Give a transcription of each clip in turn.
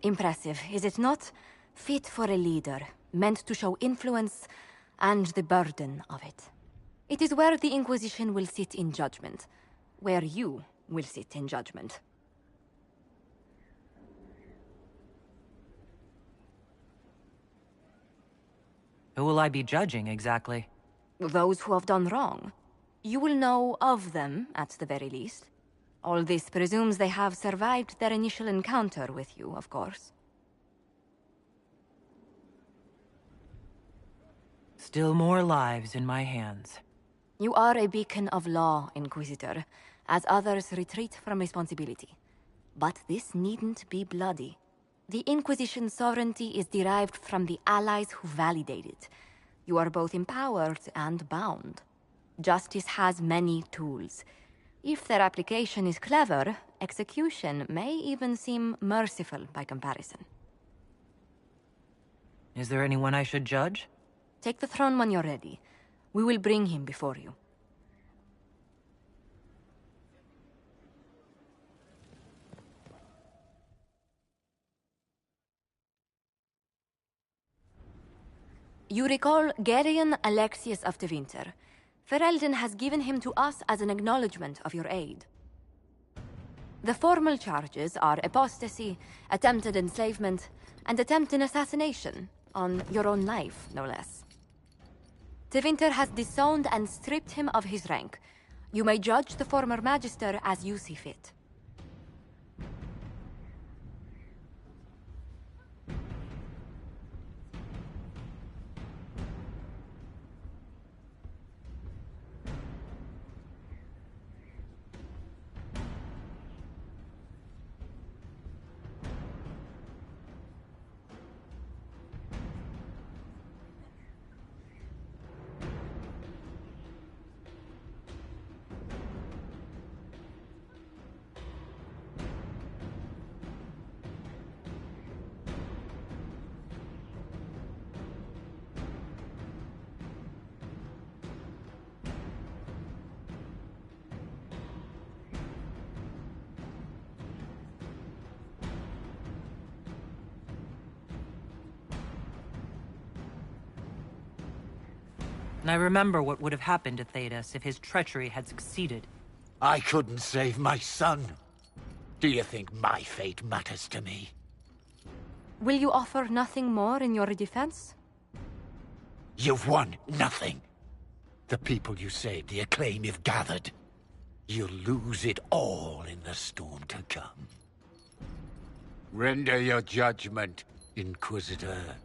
Impressive, is it not? Fit for a leader, meant to show influence and the burden of it. It is where the Inquisition will sit in judgment. Where you will sit in judgment. Who will I be judging, exactly? Those who have done wrong. You will know of them, at the very least. All this presumes they have survived their initial encounter with you, of course. Still more lives in my hands. You are a beacon of law, Inquisitor, as others retreat from responsibility. But this needn't be bloody. The Inquisition's sovereignty is derived from the allies who validate it. You are both empowered and bound. Justice has many tools. If their application is clever, execution may even seem merciful by comparison. Is there anyone I should judge? Take the throne when you're ready. We will bring him before you. You recall Gerion Alexius of Tevinter. Ferelden has given him to us as an acknowledgement of your aid. The formal charges are apostasy, attempted enslavement, and attempted assassination, on your own life, no less. Tevinter has disowned and stripped him of his rank. You may judge the former Magister as you see fit. And I remember what would have happened to Thedas if his treachery had succeeded. I couldn't save my son. Do you think my fate matters to me? Will you offer nothing more in your defense? You've won nothing. The people you saved, the acclaim you've gathered. You'll lose it all in the storm to come. Render your judgment, Inquisitor.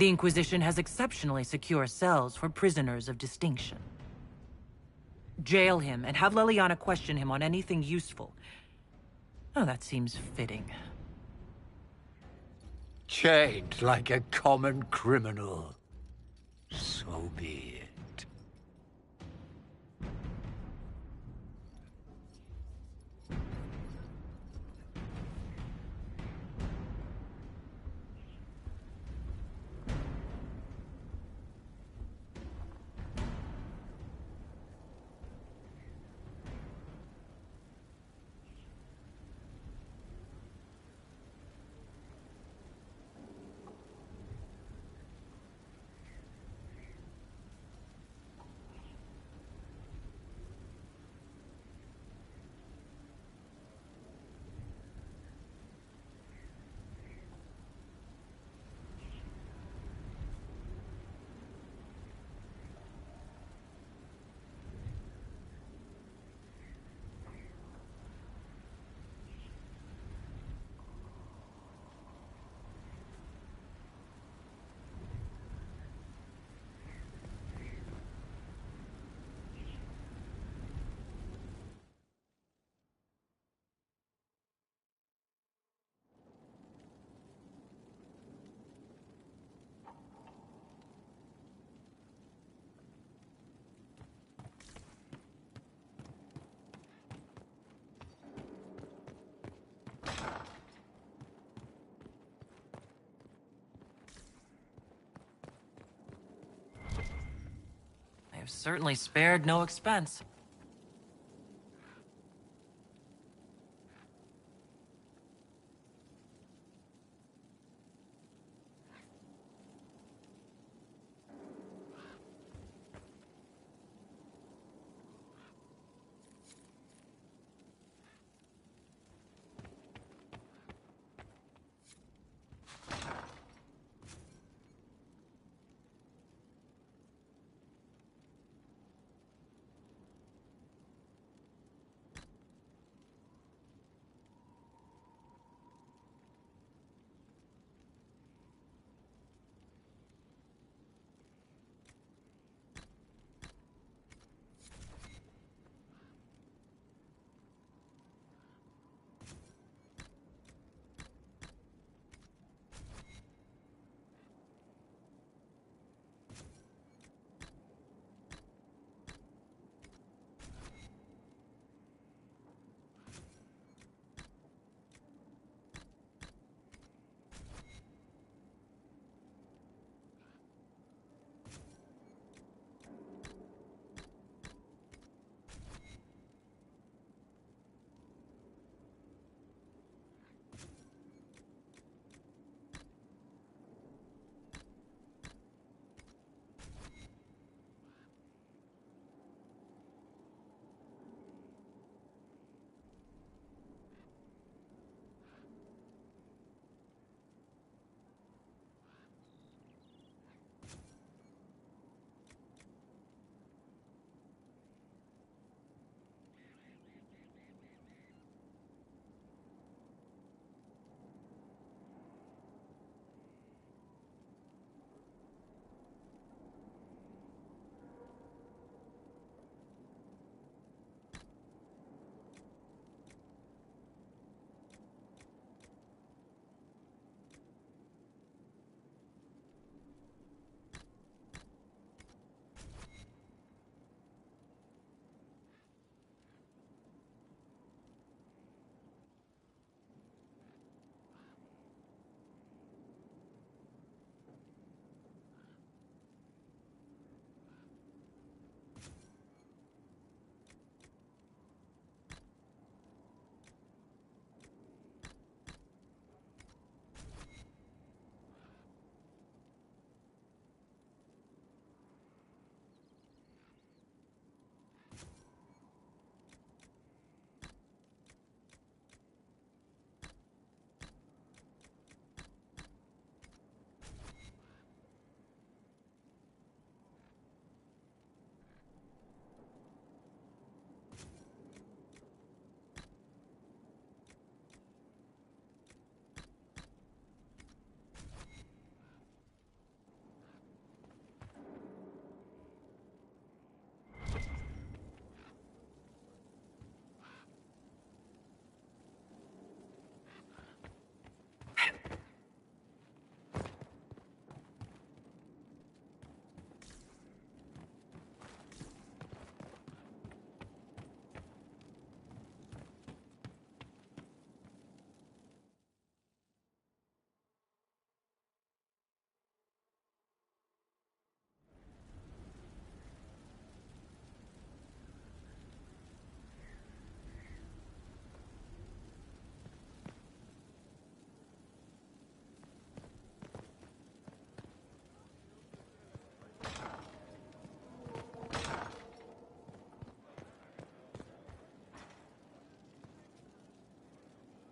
The Inquisition has exceptionally secure cells for prisoners of distinction. Jail him and have Leliana question him on anything useful. Oh, that seems fitting. Chained like a common criminal. So be it. They have certainly spared no expense.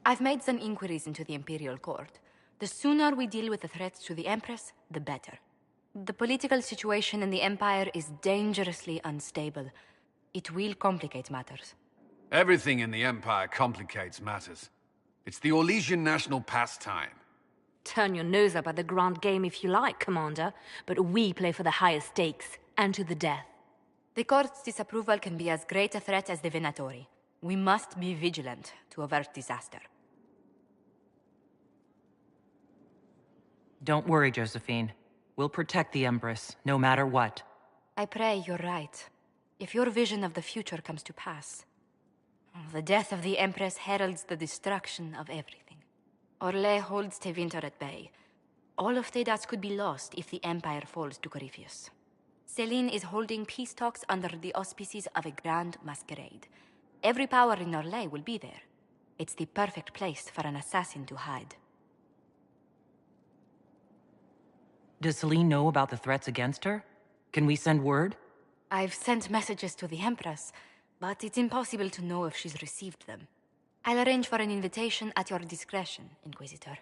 I've made some inquiries into the Imperial Court. The sooner we deal with the threats to the Empress, the better. The political situation in the Empire is dangerously unstable. It will complicate matters. Everything in the Empire complicates matters. It's the Orlesian national pastime. Turn your nose up at the grand game if you like, Commander, but we play for the higher stakes, and to the death. The Court's disapproval can be as great a threat as the Venatori. We must be vigilant to avert disaster. Don't worry, Josephine. We'll protect the Empress, no matter what. I pray you're right. If your vision of the future comes to pass, the death of the Empress heralds the destruction of everything. Orlais holds Tevinter at bay. All of Thedas could be lost if the Empire falls to Corypheus. Celine is holding peace talks under the auspices of a grand masquerade. Every power in Orlais will be there. It's the perfect place for an assassin to hide. Does Celine know about the threats against her? Can we send word? I've sent messages to the Empress, but it's impossible to know if she's received them. I'll arrange for an invitation at your discretion, Inquisitor.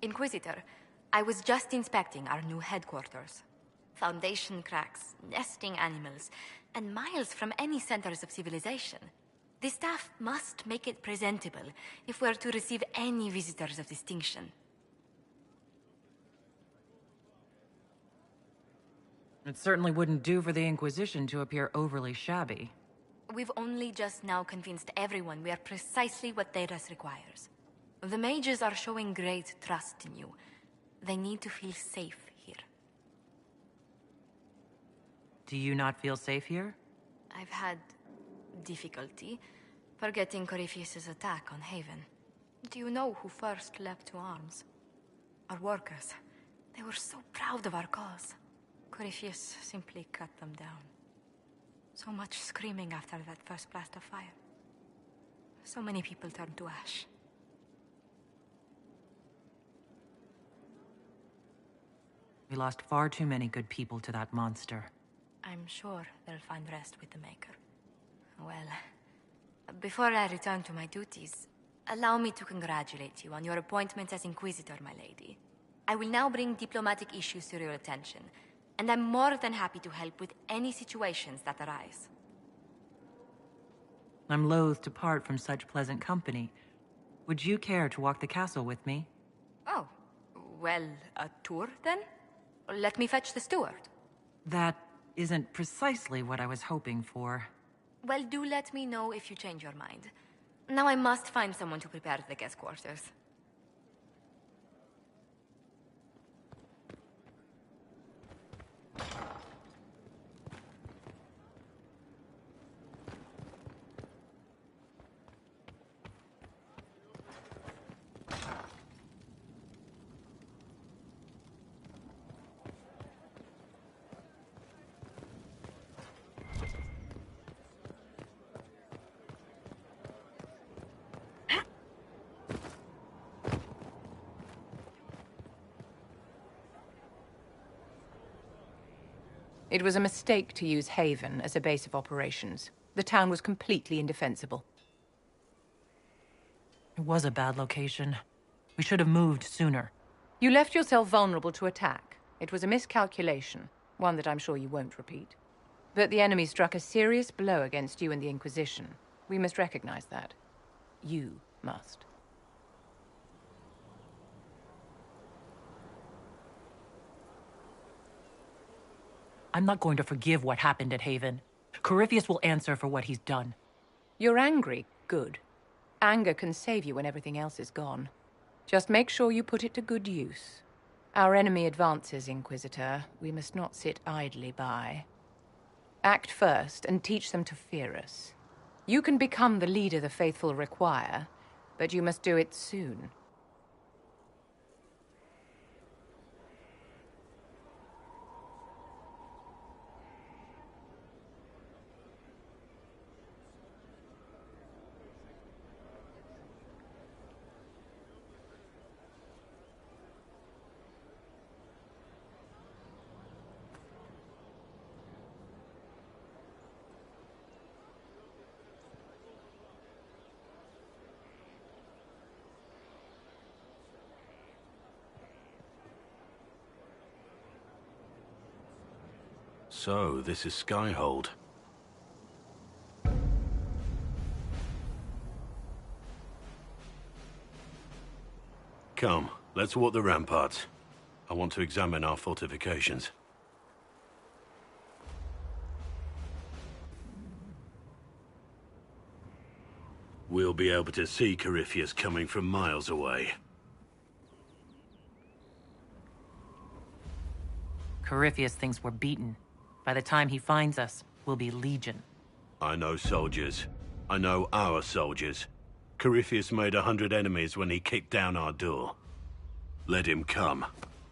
Inquisitor, I was just inspecting our new headquarters. Foundation cracks, nesting animals, and miles from any centers of civilization. The staff must make it presentable if we're to receive any visitors of distinction. It certainly wouldn't do for the Inquisition to appear overly shabby. We've only just now convinced everyone we are precisely what Thedas requires. The mages are showing great trust in you. They need to feel safe here. Do you not feel safe here? I've had difficulty forgetting Corypheus's attack on Haven. Do you know who first leapt to arms? Our workers. They were so proud of our cause. Corypheus simply cut them down. So much screaming after that first blast of fire. So many people turned to ash. We lost far too many good people to that monster. I'm sure they'll find rest with the Maker. Well, before I return to my duties, allow me to congratulate you on your appointment as Inquisitor, my lady. I will now bring diplomatic issues to your attention, and I'm more than happy to help with any situations that arise. I'm loath to part from such pleasant company. Would you care to walk the castle with me? Oh, well, a tour then? Let me fetch the steward. That isn't precisely what I was hoping for. Well, do let me know if you change your mind. Now I must find someone to prepare the guest quarters. It was a mistake to use Haven as a base of operations. The town was completely indefensible. It was a bad location. We should have moved sooner. You left yourself vulnerable to attack. It was a miscalculation, one that I'm sure you won't repeat. But the enemy struck a serious blow against you and the Inquisition. We must recognize that. You must. I'm not going to forgive what happened at Haven. Corypheus will answer for what he's done. You're angry. Good. Anger can save you when everything else is gone. Just make sure you put it to good use. Our enemy advances, Inquisitor. We must not sit idly by. Act first and teach them to fear us. You can become the leader the faithful require, but you must do it soon. So, this is Skyhold. Come, let's walk the ramparts. I want to examine our fortifications. We'll be able to see Corypheus coming from miles away. Corypheus thinks we're beaten. By the time he finds us, we'll be legion. I know soldiers. I know our soldiers. Corypheus made 100 enemies when he kicked down our door. Let him come.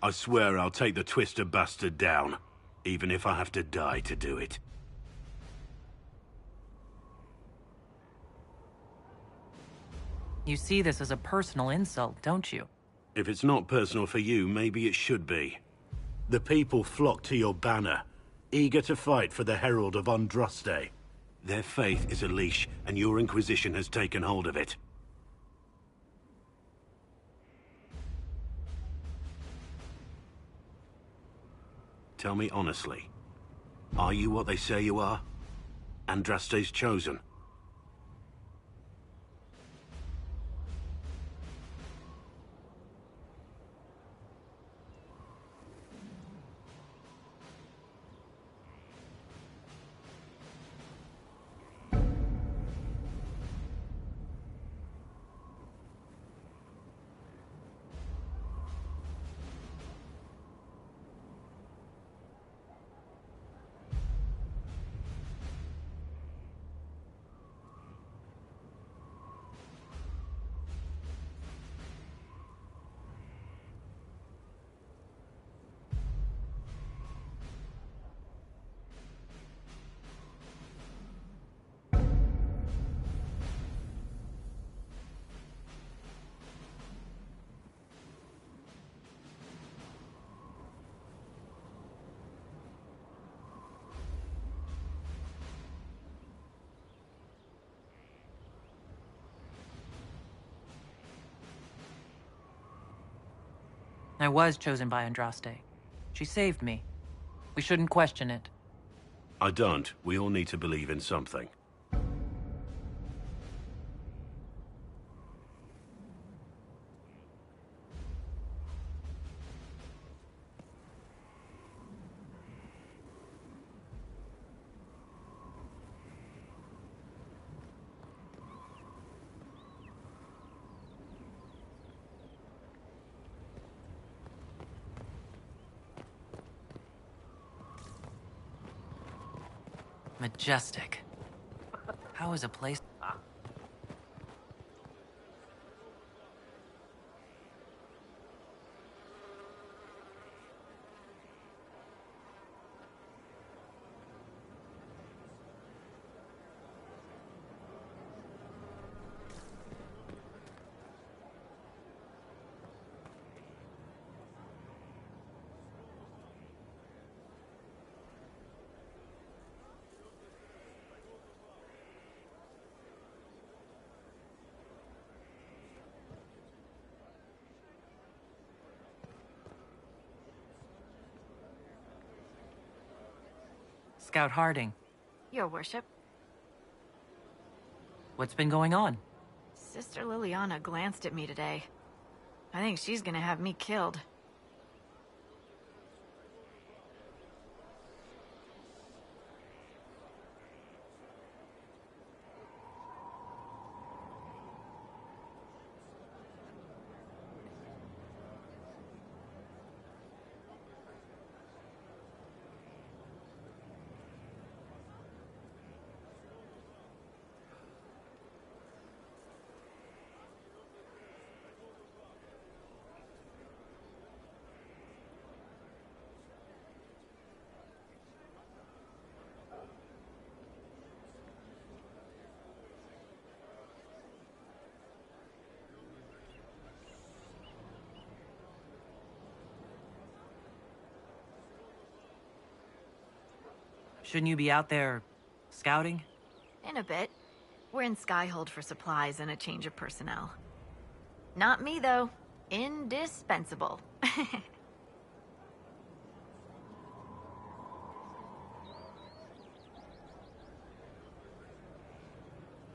I swear I'll take the twister bastard down, even if I have to die to do it. You see this as a personal insult, don't you? If it's not personal for you, maybe it should be. The people flock to your banner, eager to fight for the Herald of Andraste. Their faith is a leash, and your Inquisition has taken hold of it. Tell me honestly, are you what they say you are? Andraste's chosen? I was chosen by Andraste. She saved me. We shouldn't question it. I don't. We all need to believe in something. Majestic. How is a place... Scout Harding. Your worship. What's been going on? Sister Liliana glanced at me today. I think she's gonna have me killed. Shouldn't you be out there scouting? In a bit. We're in Skyhold for supplies and a change of personnel. Not me, though. Indispensable.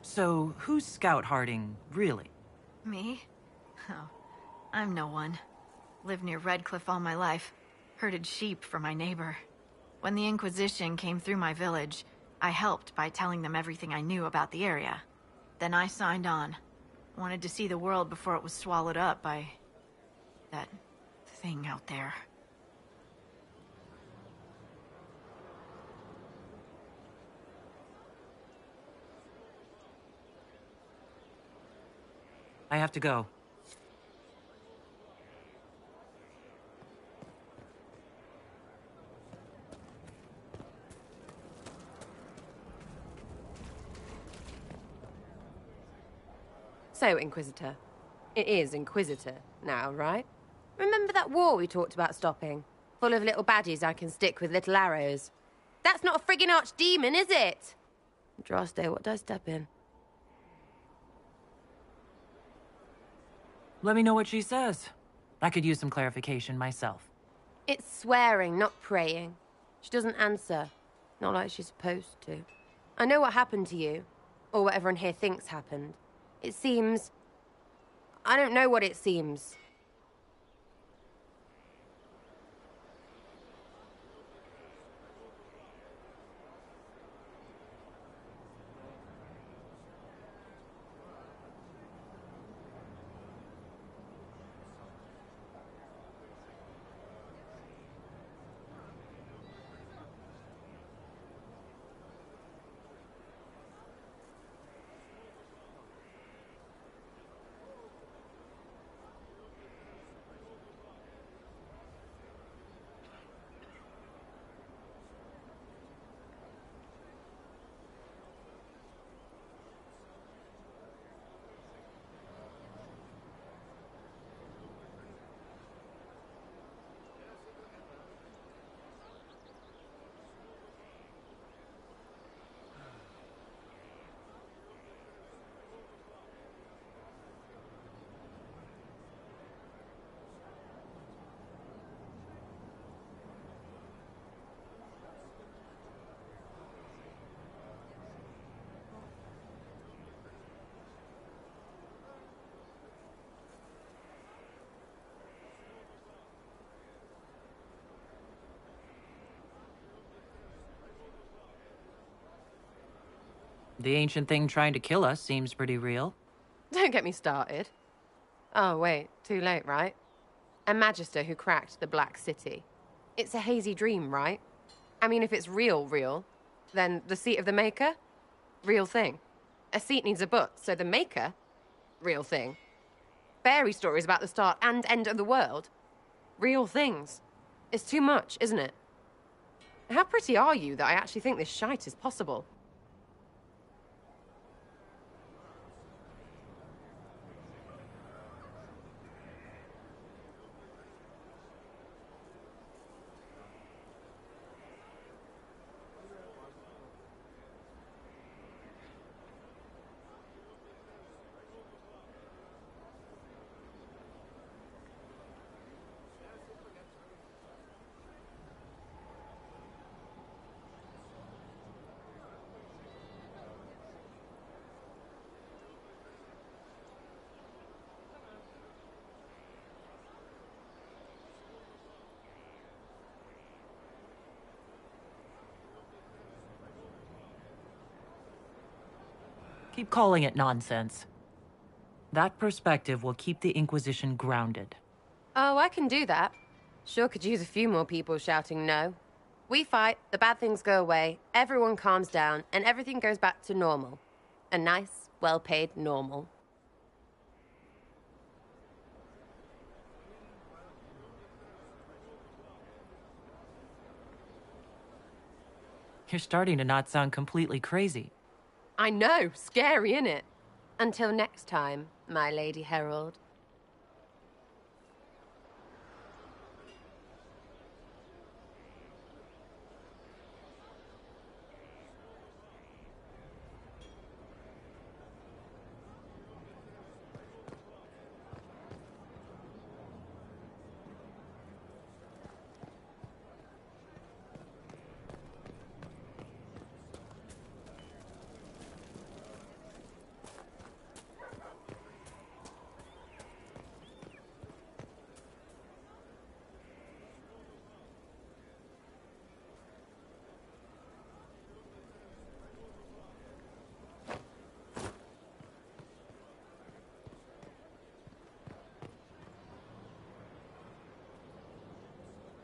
So, who's Scout Harding, really? Me? Oh, I'm no one. Lived near Redcliffe all my life. Herded sheep for my neighbor. When the Inquisition came through my village, I helped by telling them everything I knew about the area. Then I signed on. Wanted to see the world before it was swallowed up by... that thing out there. I have to go. So, Inquisitor. It is Inquisitor now, right? Remember that war we talked about stopping? Full of little baddies I can stick with little arrows. That's not a friggin' archdemon, is it? Droste, what did I step in? Let me know what she says. I could use some clarification myself. It's swearing, not praying. She doesn't answer. Not like she's supposed to. I know what happened to you. Or what everyone here thinks happened. It seems... I don't know what it seems. The ancient thing trying to kill us seems pretty real. Don't get me started. Oh, wait. Too late, right? A Magister who cracked the Black City. It's a hazy dream, right? I mean, if it's real, then the seat of the Maker? Real thing. A seat needs a butt, so the Maker? Real thing. Fairy stories about the start and end of the world? Real things. It's too much, isn't it? How pretty are you that I actually think this shite is possible? Keep calling it nonsense. That perspective will keep the Inquisition grounded. Oh, I can do that. Sure could use a few more people shouting no. We fight, the bad things go away, everyone calms down, and everything goes back to normal. A nice, well-paid normal. You're starting to not sound completely crazy. I know, scary, innit? Until next time, my Lady Herald.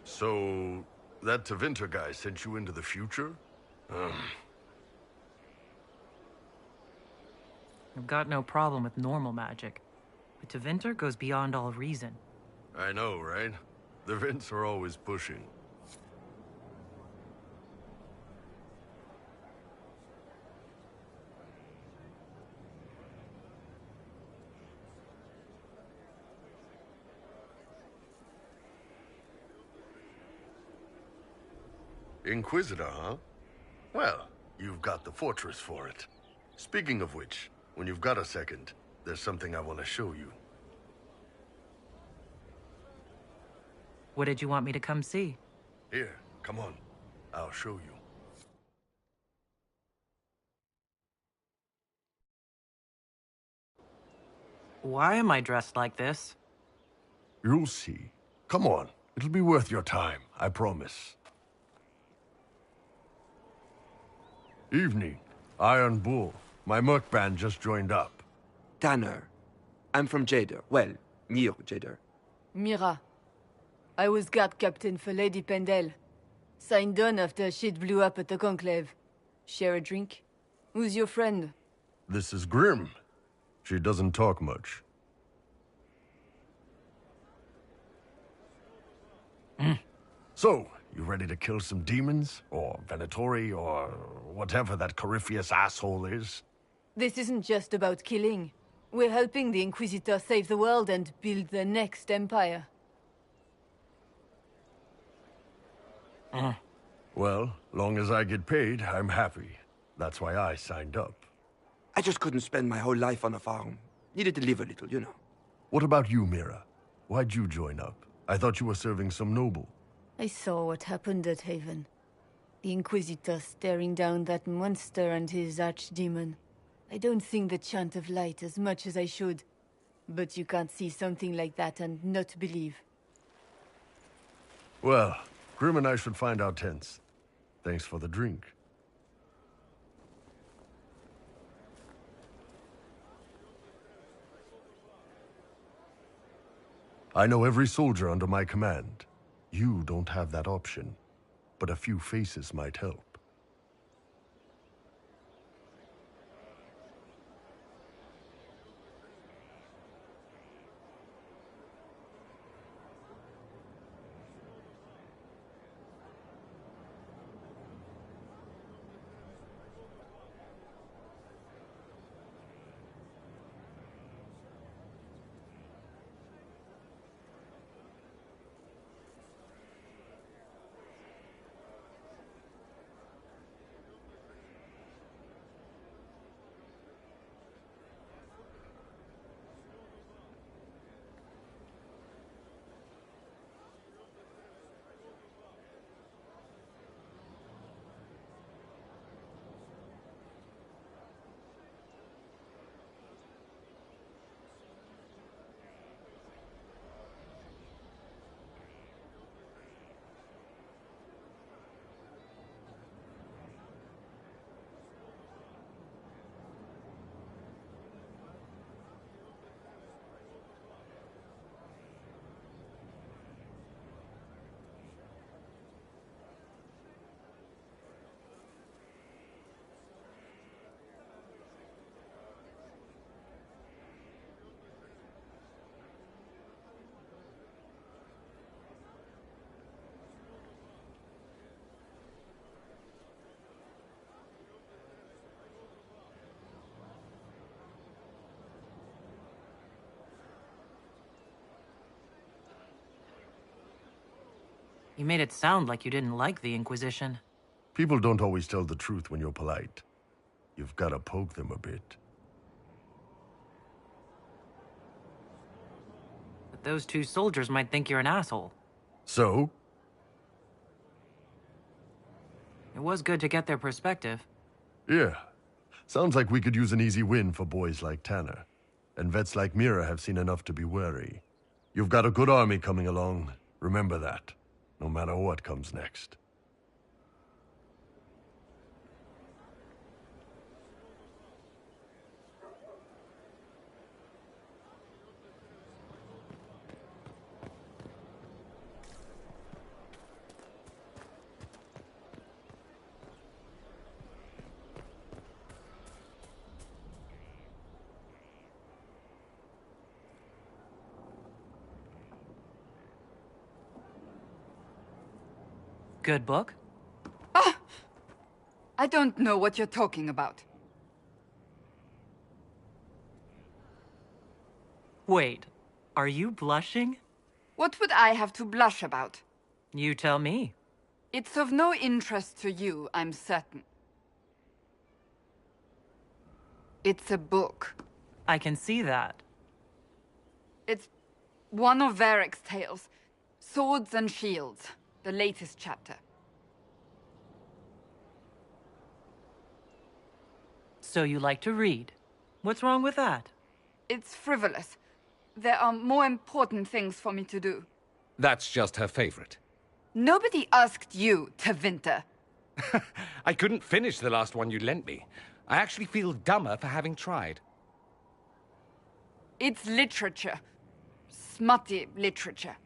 So, that Tevinter guy sent you into the future? I've got no problem with normal magic, but Tevinter goes beyond all reason. I know, right? The Vints are always pushing. Inquisitor, huh? Well, you've got the fortress for it. Speaking of which, when you've got a second, there's something I want to show you. What did you want me to come see? Here, come on. I'll show you. Why am I dressed like this? You'll see. Come on. It'll be worth your time, I promise. Evening. Iron Bull. My merc band just joined up. Tanner. I'm from Jader. Well, near Jader. Mira. I was guard captain for Lady Pendel. Signed on after shit blew up at the Conclave. Share a drink? Who's your friend? This is Grim. She doesn't talk much. So, you ready to kill some demons? Or Venatori? Or whatever that Corypheus asshole is? This isn't just about killing. We're helping the Inquisitor save the world and build the next empire. Well, long as I get paid, I'm happy. That's why I signed up. I just couldn't spend my whole life on a farm. Needed to live a little, you know. What about you, Mira? Why'd you join up? I thought you were serving some noble. I saw what happened at Haven. The Inquisitor staring down that monster and his archdemon. I don't sing the chant of light as much as I should. But you can't see something like that and not believe. Well, Grim and I should find our tents. Thanks for the drink. I know every soldier under my command. You don't have that option, but a few faces might help. You made it sound like you didn't like the Inquisition. People don't always tell the truth when you're polite. You've got to poke them a bit. But those two soldiers might think you're an asshole. So? It was good to get their perspective. Yeah. Sounds like we could use an easy win for boys like Tanner. And vets like Mira have seen enough to be wary. You've got a good army coming along. Remember that. No matter what comes next. Good book? Ah! I don't know what you're talking about. Wait, are you blushing? What would I have to blush about? You tell me. It's of no interest to you, I'm certain. It's a book. I can see that. It's one of Varric's tales. Swords and Shields. The latest chapter. So you like to read. What's wrong with that? It's frivolous. There are more important things for me to do. That's just her favorite. Nobody asked you, Tevinter. I couldn't finish the last one you lent me. I actually feel dumber for having tried. It's literature. Smutty literature.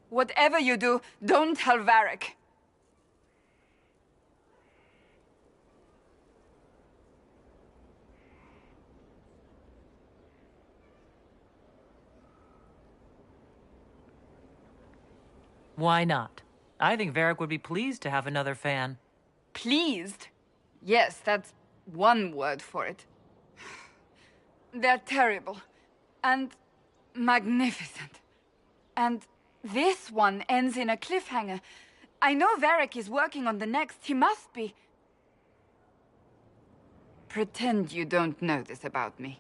Whatever you do, don't tell Varric. Why not? I think Varric would be pleased to have another fan. Pleased? Yes, that's one word for it. They're terrible. And magnificent. And this one ends in a cliffhanger. I know Varric is working on the next. He must be. Pretend you don't know this about me.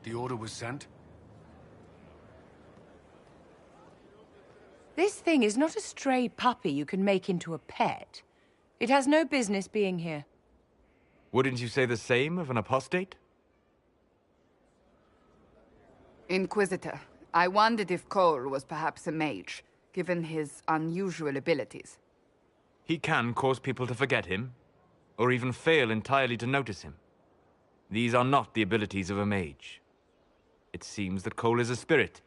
The order was sent? This thing is not a stray puppy you can make into a pet. It has no business being here. Wouldn't you say the same of an apostate? Inquisitor, I wondered if Cole was perhaps a mage, given his unusual abilities. He can cause people to forget him, or even fail entirely to notice him. These are not the abilities of a mage. It seems that Cole is a spirit.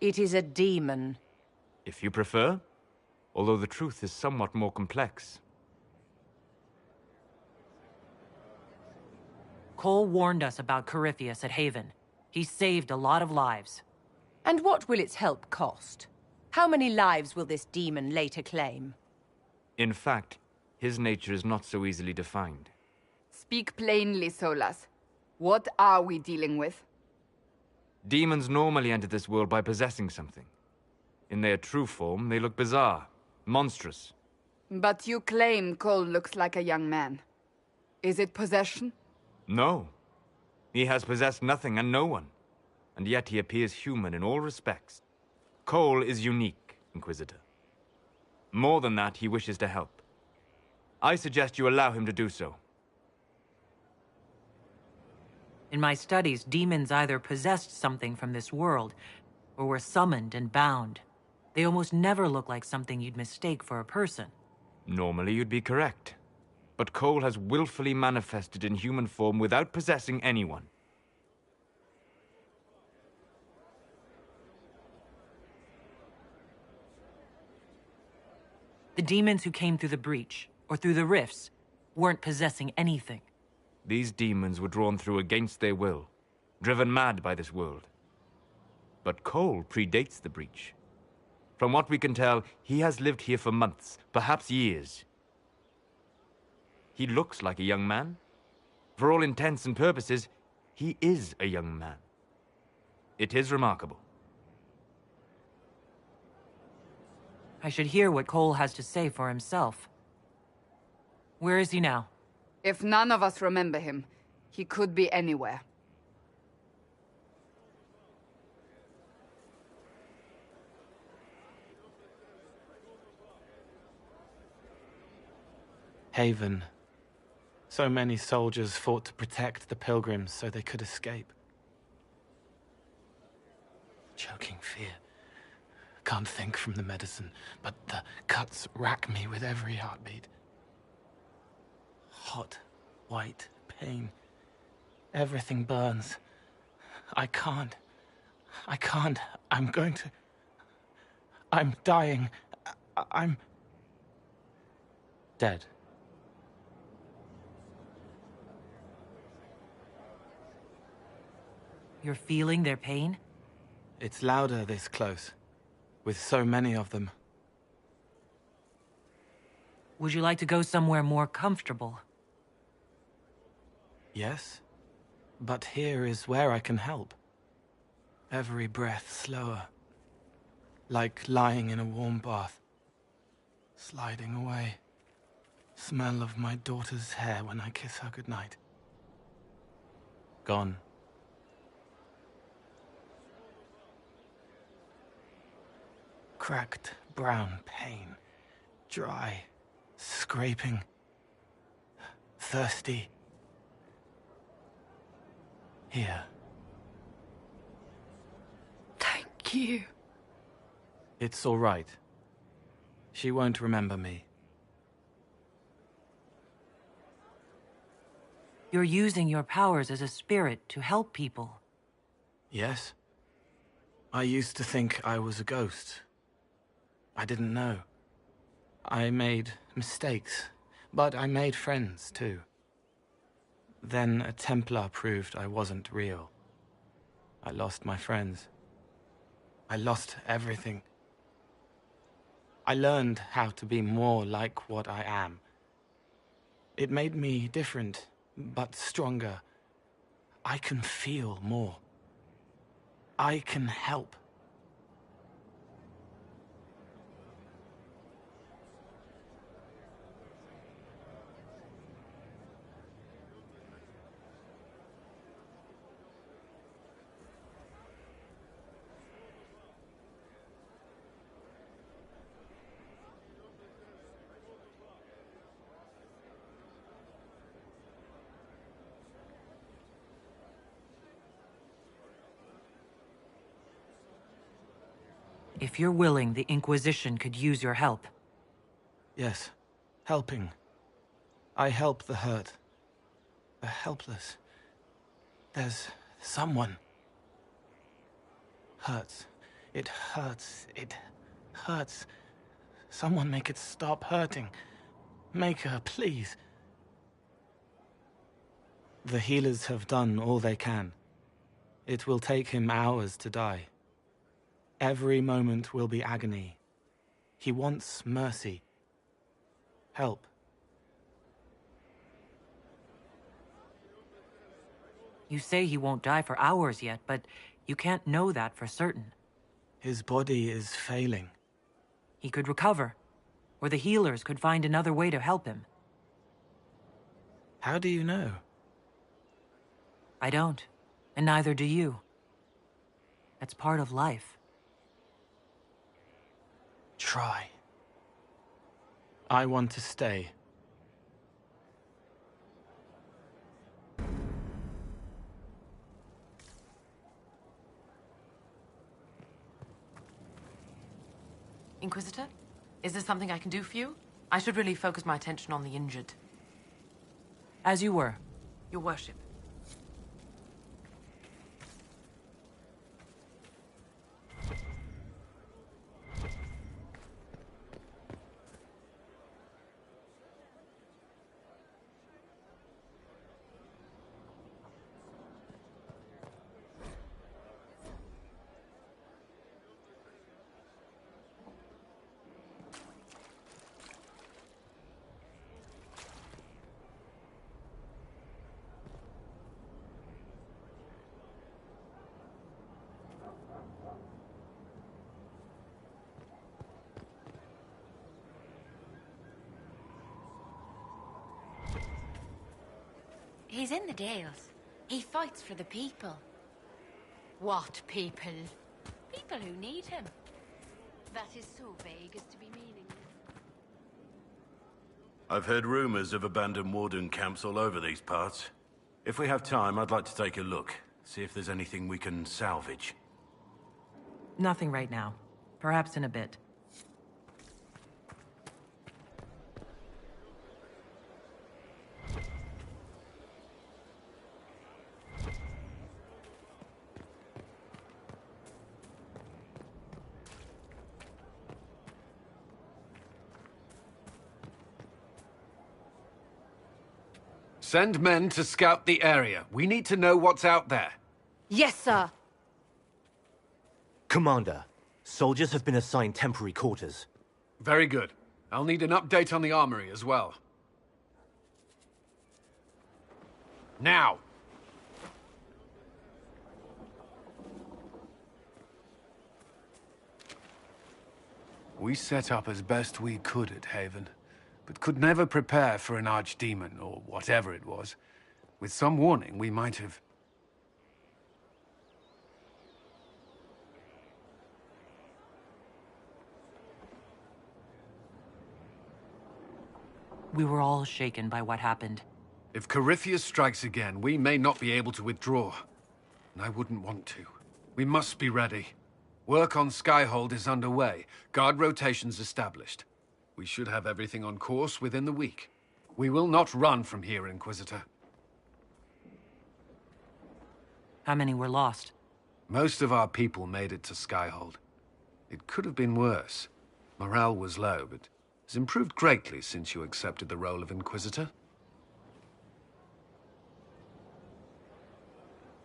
It is a demon. If you prefer, although the truth is somewhat more complex. Cole warned us about Corypheus at Haven. He saved a lot of lives. And what will its help cost? How many lives will this demon later claim? In fact, his nature is not so easily defined. Speak plainly, Solas. What are we dealing with? Demons normally enter this world by possessing something. In their true form, they look bizarre, monstrous. But you claim Cole looks like a young man. Is it possession? No. He has possessed nothing and no one. And yet he appears human in all respects. Cole is unique, Inquisitor. More than that, he wishes to help. I suggest you allow him to do so. In my studies, demons either possessed something from this world, or were summoned and bound. They almost never look like something you'd mistake for a person. Normally you'd be correct. But Cole has willfully manifested in human form without possessing anyone. The demons who came through the breach, or through the rifts, weren't possessing anything. These demons were drawn through against their will, driven mad by this world. But Cole predates the breach. From what we can tell, he has lived here for months, perhaps years. He looks like a young man. For all intents and purposes, he is a young man. It is remarkable. I should hear what Cole has to say for himself. Where is he now? If none of us remember him, he could be anywhere. Haven. So many soldiers fought to protect the pilgrims so they could escape. Choking fear. Can't think from the medicine, but the cuts rack me with every heartbeat. Hot, white pain. Everything burns. I can't. I'm going to... I'm dying. I'm... dead. You're feeling their pain? It's louder this close, with so many of them. Would you like to go somewhere more comfortable? Yes, but here is where I can help. Every breath slower, like lying in a warm bath, sliding away. Smell of my daughter's hair when I kiss her goodnight. Gone. Cracked brown pain, dry, scraping, thirsty. Here. Thank you. It's all right. She won't remember me. You're using your powers as a spirit to help people. Yes. I used to think I was a ghost. I didn't know. I made mistakes, but I made friends too. Then a Templar proved I wasn't real. I lost my friends. I lost everything. I learned how to be more like what I am. It made me different, but stronger. I can feel more. I can help. If you're willing, the Inquisition could use your help. Yes, helping. I help the hurt, the helpless. There's someone. Hurts. It hurts. It hurts. Someone make it stop hurting. Make her, please. The healers have done all they can. It will take him hours to die. Every moment will be agony. He wants mercy. Help. You say he won't die for hours yet, but you can't know that for certain. His body is failing. He could recover, or the healers could find another way to help him. How do you know? I don't, and neither do you. That's part of life. Try. I want to stay. Inquisitor? Is there something I can do for you? I should really focus my attention on the injured. As you were. Your worship. He's in the Dales. He fights for the people. What people? People who need him. That is so vague as to be meaningless. I've heard rumors of abandoned warden camps all over these parts. If we have time, I'd like to take a look. See if there's anything we can salvage. Nothing right now. Perhaps in a bit. Send men to scout the area. We need to know what's out there. Yes, sir. Commander, soldiers have been assigned temporary quarters. Very good. I'll need an update on the armory as well. Now! We set up as best we could at Haven, but could never prepare for an archdemon, or whatever it was. With some warning, we might have... We were all shaken by what happened. If Corypheus strikes again, we may not be able to withdraw. And I wouldn't want to. We must be ready. Work on Skyhold is underway. Guard rotations established. We should have everything on course within the week. We will not run from here, Inquisitor. How many were lost? Most of our people made it to Skyhold. It could have been worse. Morale was low, but has improved greatly since you accepted the role of Inquisitor.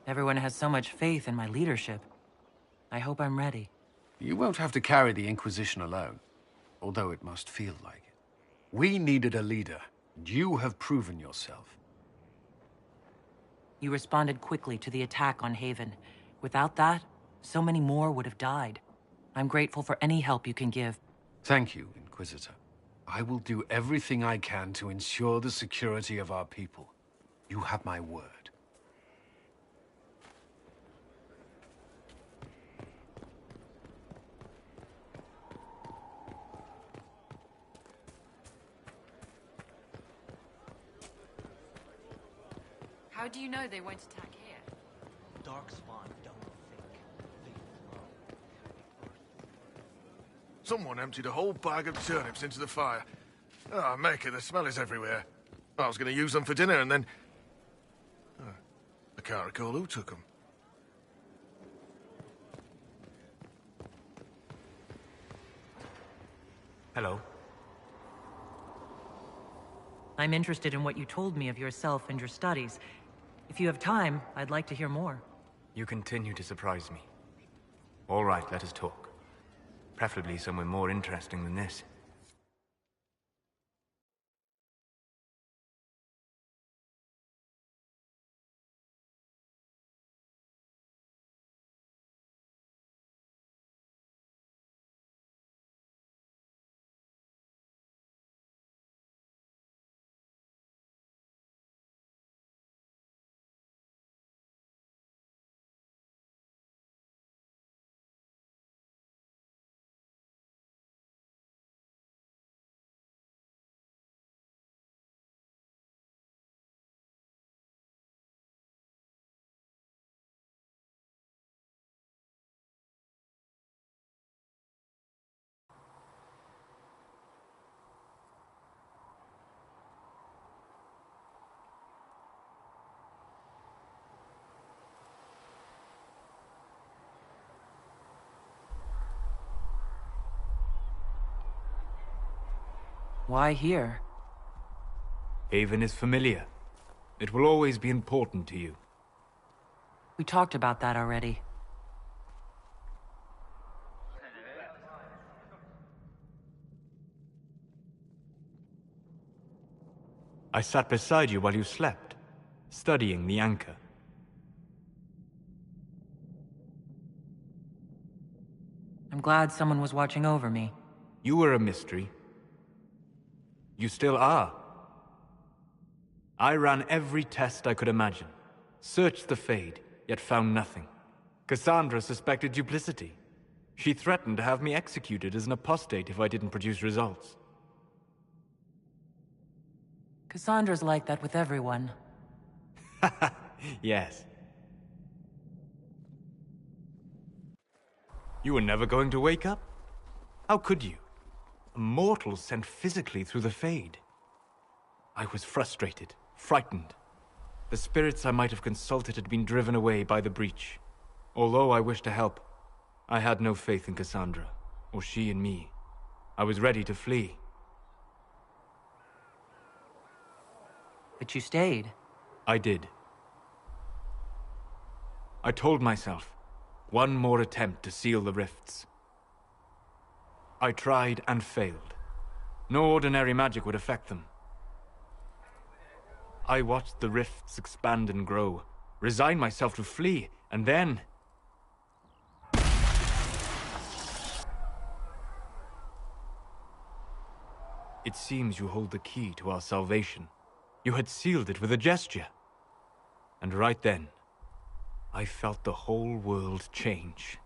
Everyone has so much faith in my leadership. I hope I'm ready. You won't have to carry the Inquisition alone, although it must feel like it. We needed a leader, and you have proven yourself. You responded quickly to the attack on Haven. Without that, so many more would have died. I'm grateful for any help you can give. Thank you, Inquisitor. I will do everything I can to ensure the security of our people. You have my word. How do you know they won't attack here? Darkspawn don't think. Someone emptied a whole bag of turnips into the fire. Ah, Maker, the smell is everywhere. I was going to use them for dinner and then... Oh, I can't recall who took them. Hello. I'm interested in what you told me of yourself and your studies. If you have time, I'd like to hear more. You continue to surprise me. All right, let us talk. Preferably somewhere more interesting than this. Why here? Haven is familiar. It will always be important to you. We talked about that already. I sat beside you while you slept, studying the anchor. I'm glad someone was watching over me. You were a mystery. You still are. I ran every test I could imagine. Searched the Fade, yet found nothing. Cassandra suspected duplicity. She threatened to have me executed as an apostate if I didn't produce results. Cassandra's like that with everyone. Yes. You were never going to wake up? How could you? A mortal sent physically through the Fade. I was frustrated, frightened. The spirits I might have consulted had been driven away by the breach. Although I wished to help, I had no faith in Cassandra, or she in me. I was ready to flee. But you stayed. I did. I told myself, one more attempt to seal the rifts. I tried and failed. No ordinary magic would affect them. I watched the rifts expand and grow, resigned myself to flee, and then... It seems you hold the key to our salvation. You had sealed it with a gesture. And right then, I felt the whole world change.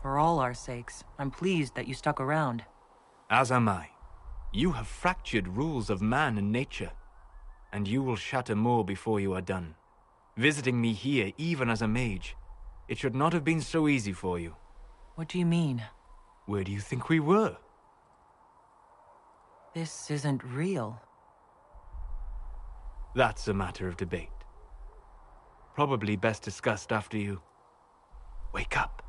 For all our sakes, I'm pleased that you stuck around. As am I. You have fractured rules of man and nature, and you will shatter more before you are done. Visiting me here, even as a mage, it should not have been so easy for you. What do you mean? Where do you think we were? This isn't real. That's a matter of debate. Probably best discussed after you wake up.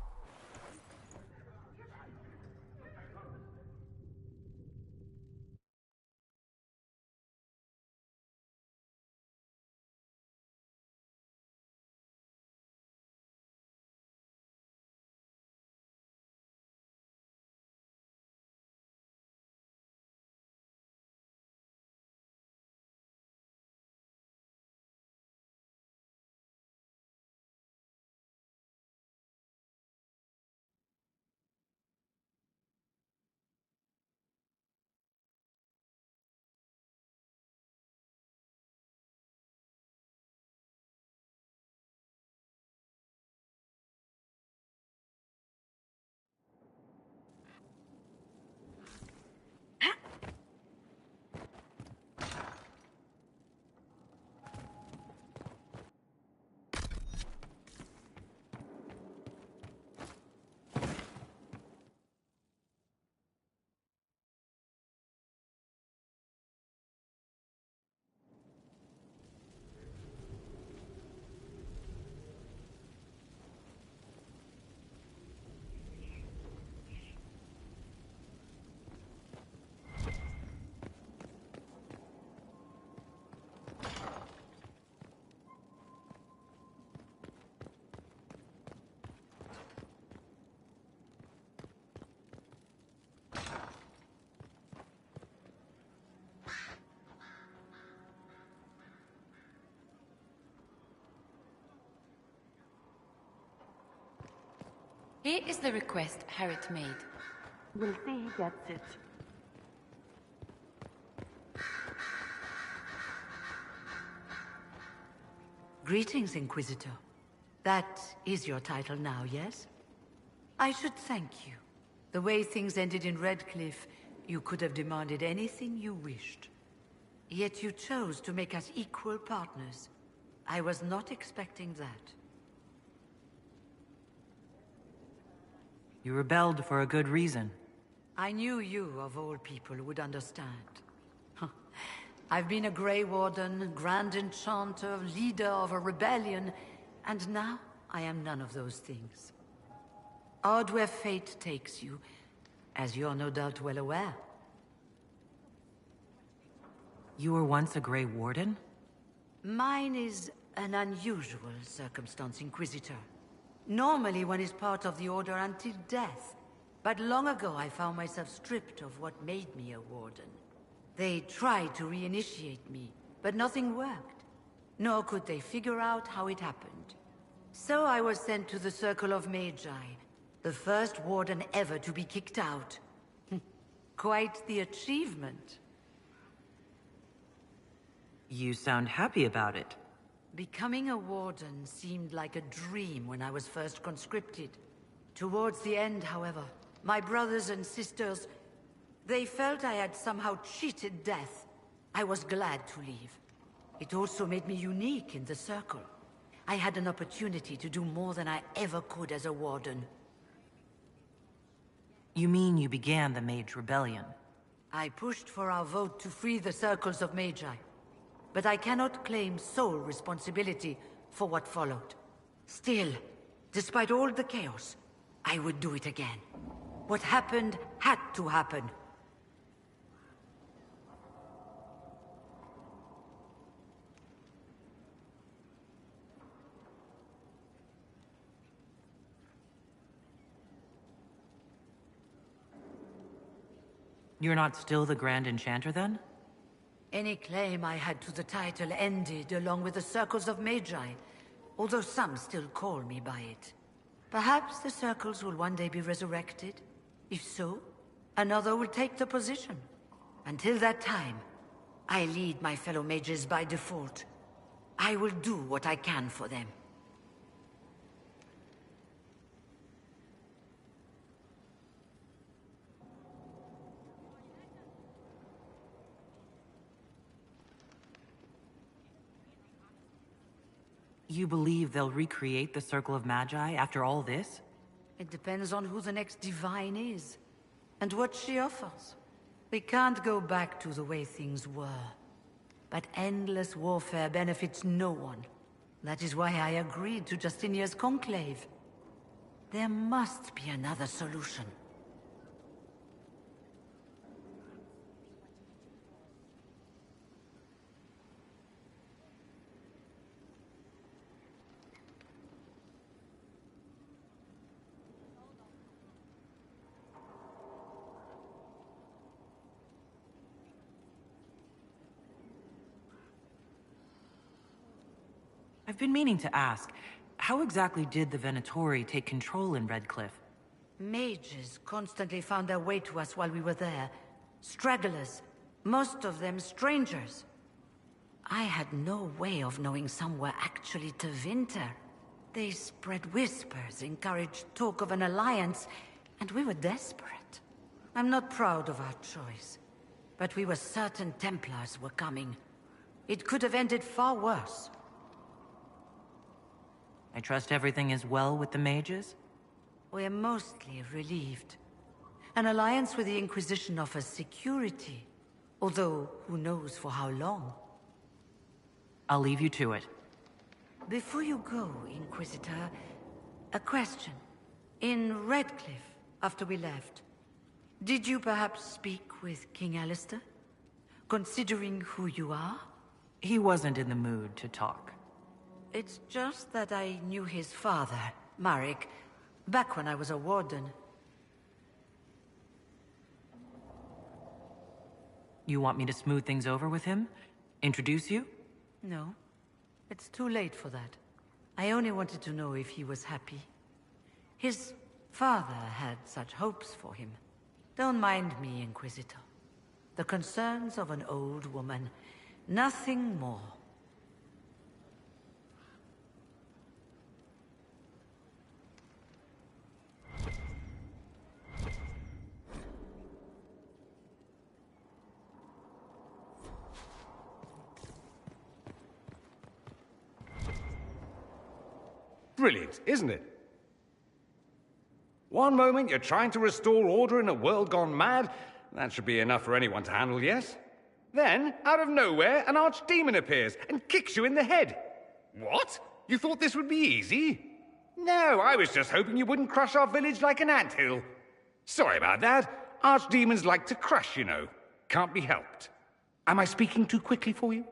Here is the request Harriet made. We'll see he gets it. Greetings, Inquisitor. That is your title now, yes? I should thank you. The way things ended in Redcliffe, you could have demanded anything you wished. Yet you chose to make us equal partners. I was not expecting that. You rebelled for a good reason. I knew you, of all people, would understand. I've been a Grey Warden, Grand Enchanter, leader of a rebellion, and now I am none of those things. Odd where fate takes you, as you're no doubt well aware. You were once a Grey Warden? Mine is an unusual circumstance, Inquisitor. Normally one is part of the Order until death, but long ago I found myself stripped of what made me a Warden. They tried to reinitiate me, but nothing worked. Nor could they figure out how it happened. So I was sent to the Circle of Magi, the first Warden ever to be kicked out. Quite the achievement. You sound happy about it. Becoming a Warden seemed like a dream when I was first conscripted. Towards the end, however, my brothers and sisters, they felt I had somehow cheated death. I was glad to leave. It also made me unique in the Circle. I had an opportunity to do more than I ever could as a Warden. You mean you began the Mage Rebellion? I pushed for our vote to free the Circles of Magi. But I cannot claim sole responsibility for what followed. Still, despite all the chaos, I would do it again. What happened had to happen. You're not still the Grand Enchanter, then? Any claim I had to the title ended along with the Circles of Magi, although some still call me by it. Perhaps the Circles will one day be resurrected. If so, another will take the position. Until that time, I lead my fellow mages by default. I will do what I can for them. You believe they'll recreate the Circle of Magi after all this? It depends on who the next divine is, and what she offers. We can't go back to the way things were. But endless warfare benefits no one. That is why I agreed to Justinia's conclave. There must be another solution. I've been meaning to ask, how exactly did the Venatori take control in Redcliffe? Mages constantly found their way to us while we were there. Stragglers, most of them strangers. I had no way of knowing some were actually Tevinter. They spread whispers, encouraged talk of an alliance, and we were desperate. I'm not proud of our choice, but we were certain Templars were coming. It could have ended far worse. I trust everything is well with the mages? We're mostly relieved. An alliance with the Inquisition offers security, although who knows for how long. I'll leave you to it. Before you go, Inquisitor, a question. In Redcliffe, after we left, did you perhaps speak with King Alistair? Considering who you are? He wasn't in the mood to talk. It's just that I knew his father, Marek, back when I was a warden. You want me to smooth things over with him? Introduce you? No. It's too late for that. I only wanted to know if he was happy. His father had such hopes for him. Don't mind me, Inquisitor. The concerns of an old woman. Nothing more. Brilliant, isn't it? One moment you're trying to restore order in a world gone mad. That should be enough for anyone to handle, yes? Then, out of nowhere, an archdemon appears and kicks you in the head. What? You thought this would be easy? No, I was just hoping you wouldn't crush our village like an anthill. Sorry about that. Archdemons like to crush, you know. Can't be helped. Am I speaking too quickly for you?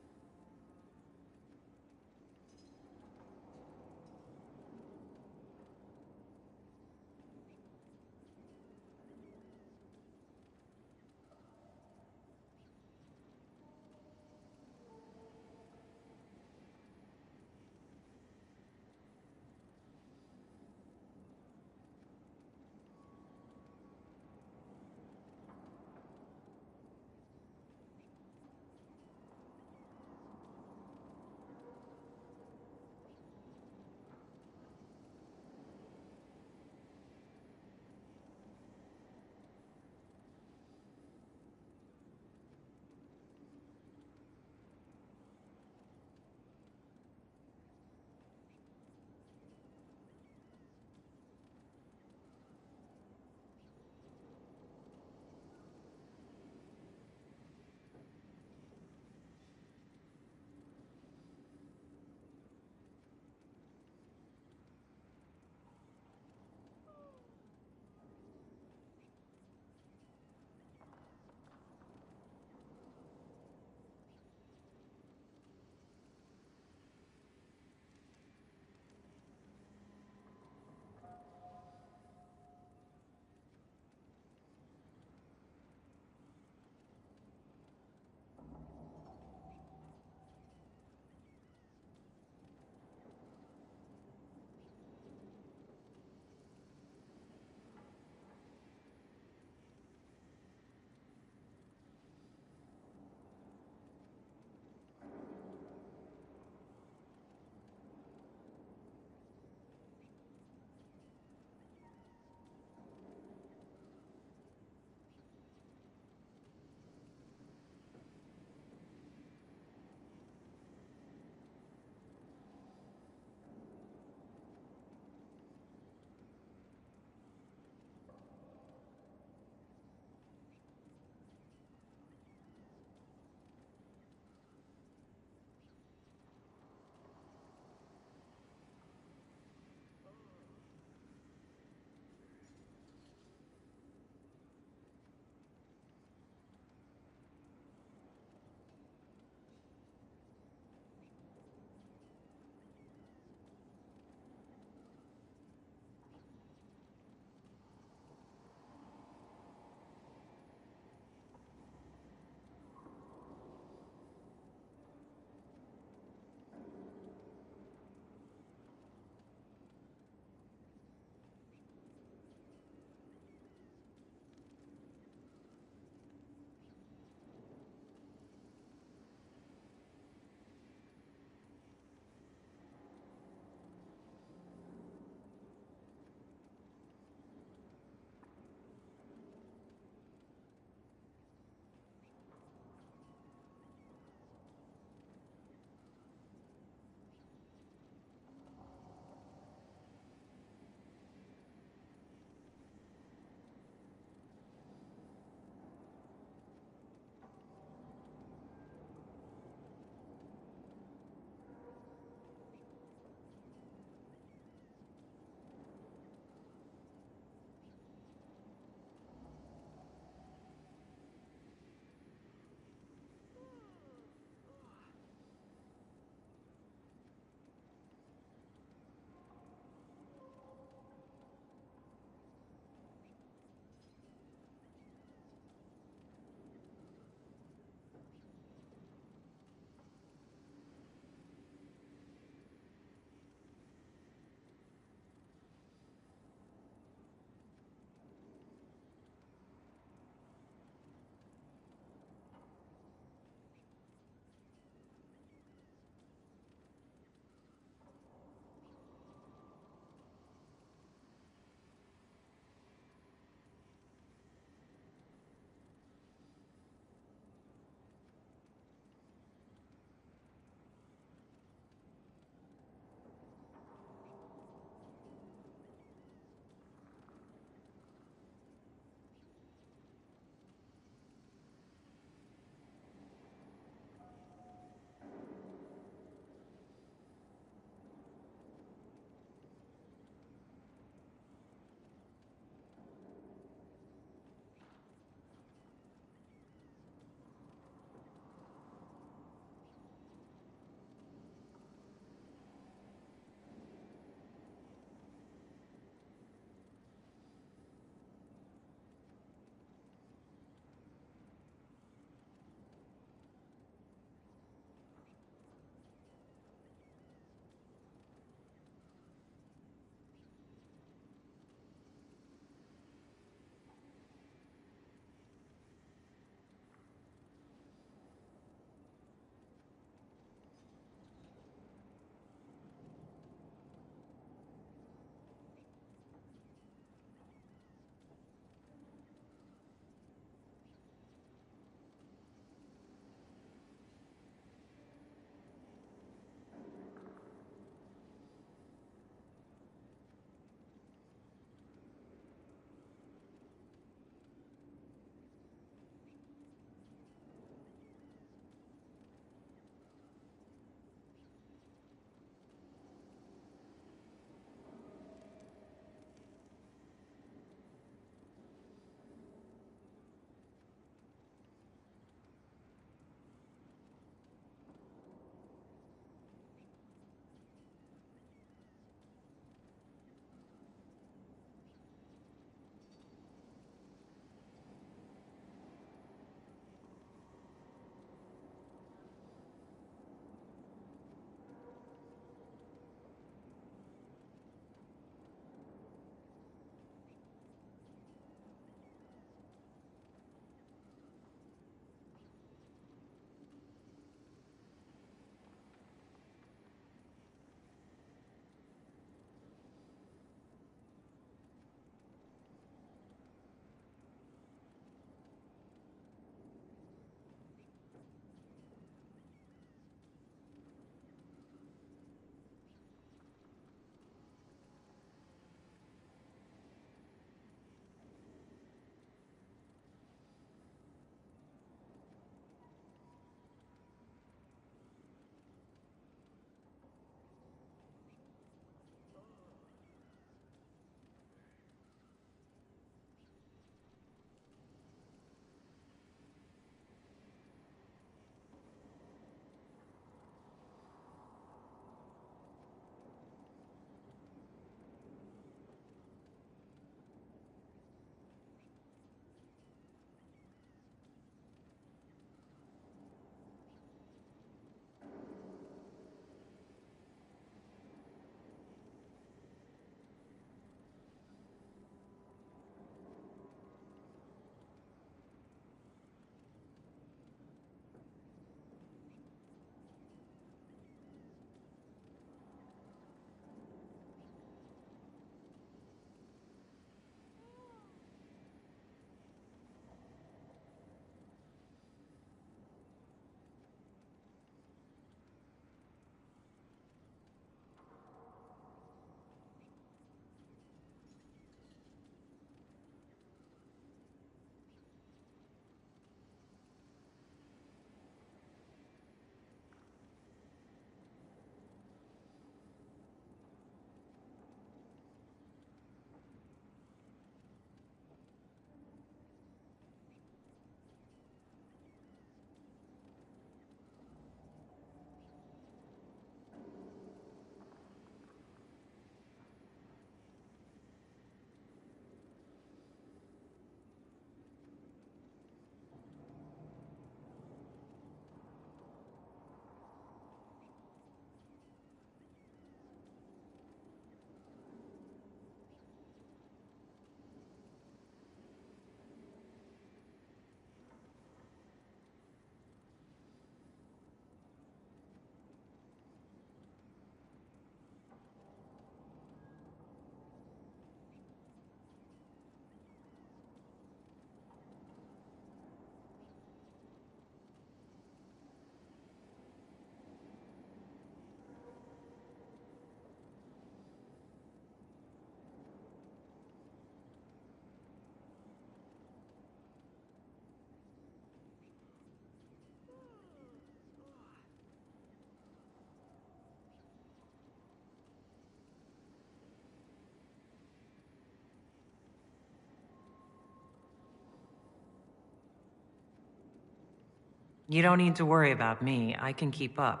You don't need to worry about me. I can keep up.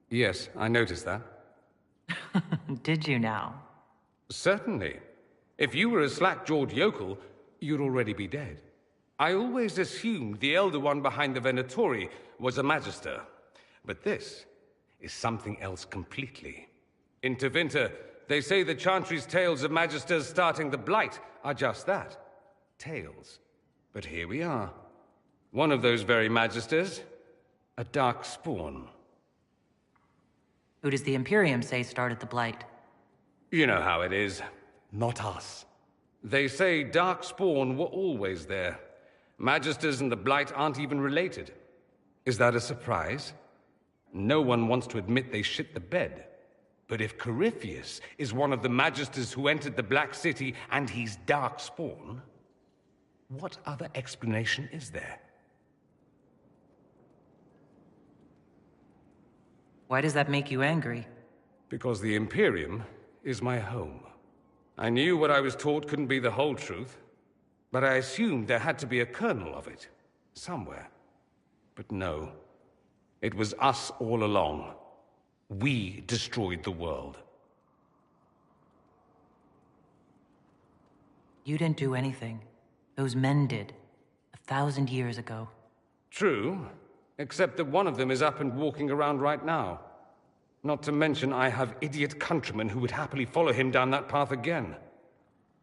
Yes, I noticed that. Did you now? Certainly. If you were a slack-jawed yokel, you'd already be dead. I always assumed the Elder One behind the Venatori was a Magister. But this is something else completely. In Tevinter, they say the Chantry's tales of Magisters starting the Blight are just that. Tales. But here we are. One of those very Magisters, a dark spawn. Who does the Imperium say started the Blight? You know how it is. Not us. They say dark spawn were always there. Magisters and the Blight aren't even related. Is that a surprise? No one wants to admit they shit the bed. But if Corypheus is one of the Magisters who entered the Black City and he's dark spawn, what other explanation is there? Why does that make you angry? Because the Imperium is my home. I knew what I was taught couldn't be the whole truth, but I assumed there had to be a kernel of it, somewhere. But no, it was us all along. We destroyed the world. You didn't do anything. Those men did. 1,000 years ago. True, except that one of them is up and walking around right now. Not to mention I have idiot countrymen who would happily follow him down that path again.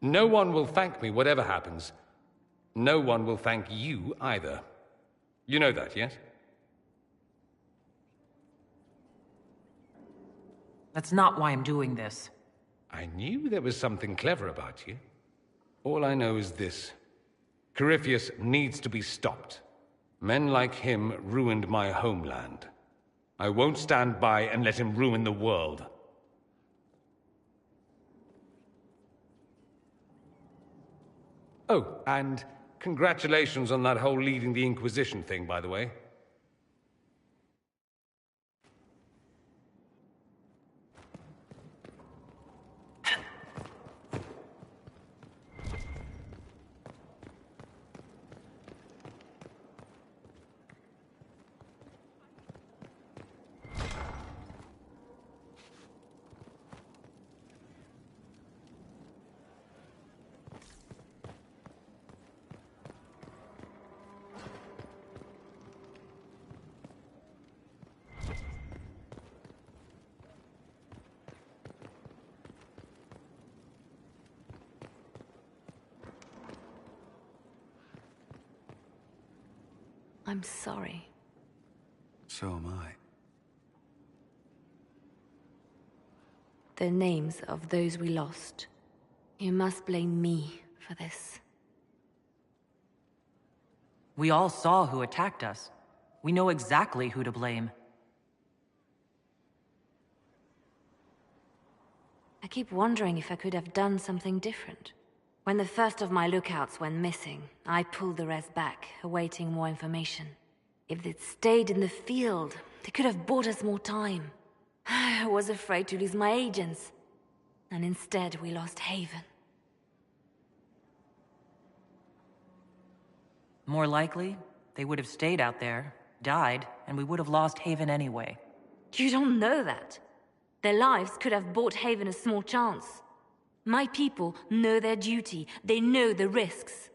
No one will thank me, whatever happens. No one will thank you either. You know that, yes? That's not why I'm doing this. I knew there was something clever about you. All I know is this. Corypheus needs to be stopped. Men like him ruined my homeland. I won't stand by and let him ruin the world. Oh, and congratulations on that whole leading the Inquisition thing, by the way. I'm sorry. So am I. The names of those we lost. You must blame me for this. We all saw who attacked us. We know exactly who to blame. I keep wondering if I could have done something different. When the first of my lookouts went missing, I pulled the rest back, awaiting more information. If they'd stayed in the field, they could have bought us more time. I was afraid to lose my agents. And instead, we lost Haven. More likely, they would have stayed out there, died, and we would have lost Haven anyway. You don't know that. Their lives could have bought Haven a small chance. My people know their duty. They know the risks.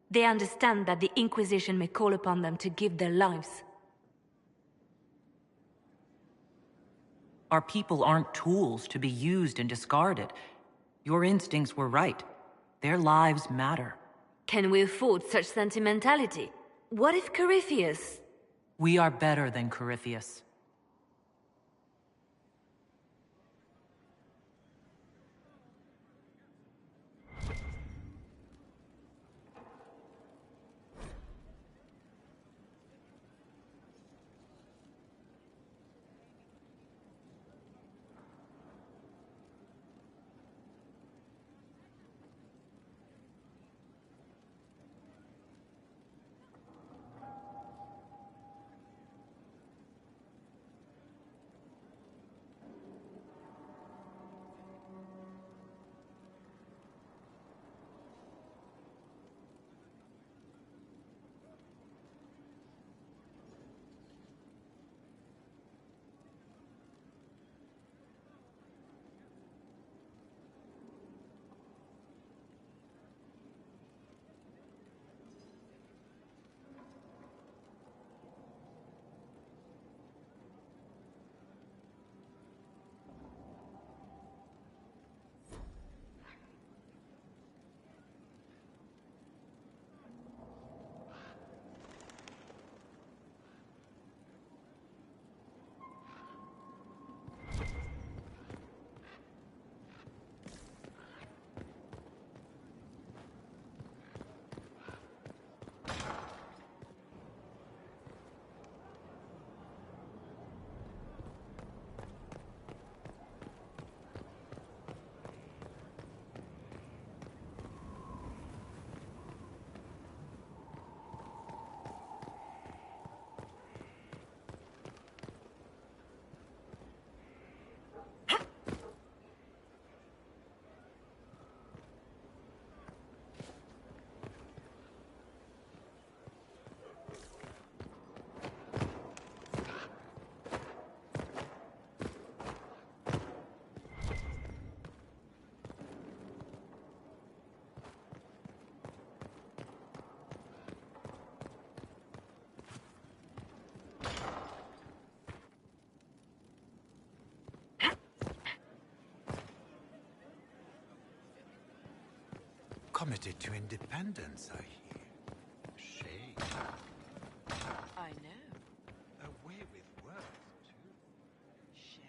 They understand that the Inquisition may call upon them to give their lives. Our people aren't tools to be used and discarded. Your instincts were right. Their lives matter. Can we afford such sentimentality? What if Corypheus... We are better than Corypheus. committed to independence, I hear. Shame. I know. Away with words, too. Shame.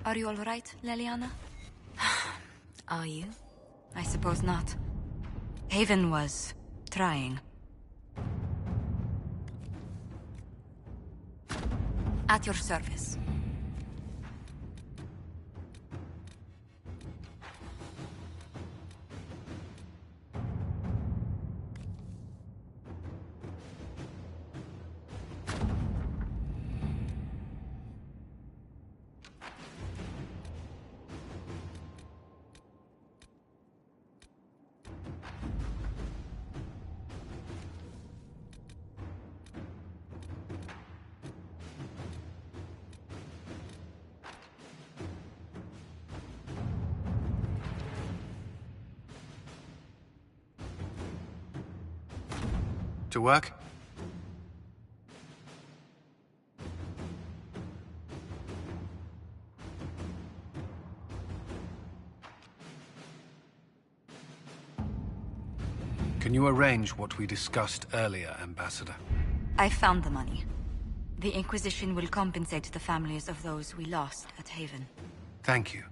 Are you all right, Leliana? Are you? I suppose not. Haven was trying. At your service. To work? Can you arrange what we discussed earlier, Ambassador? I found the money. The Inquisition will compensate the families of those we lost at Haven. Thank you.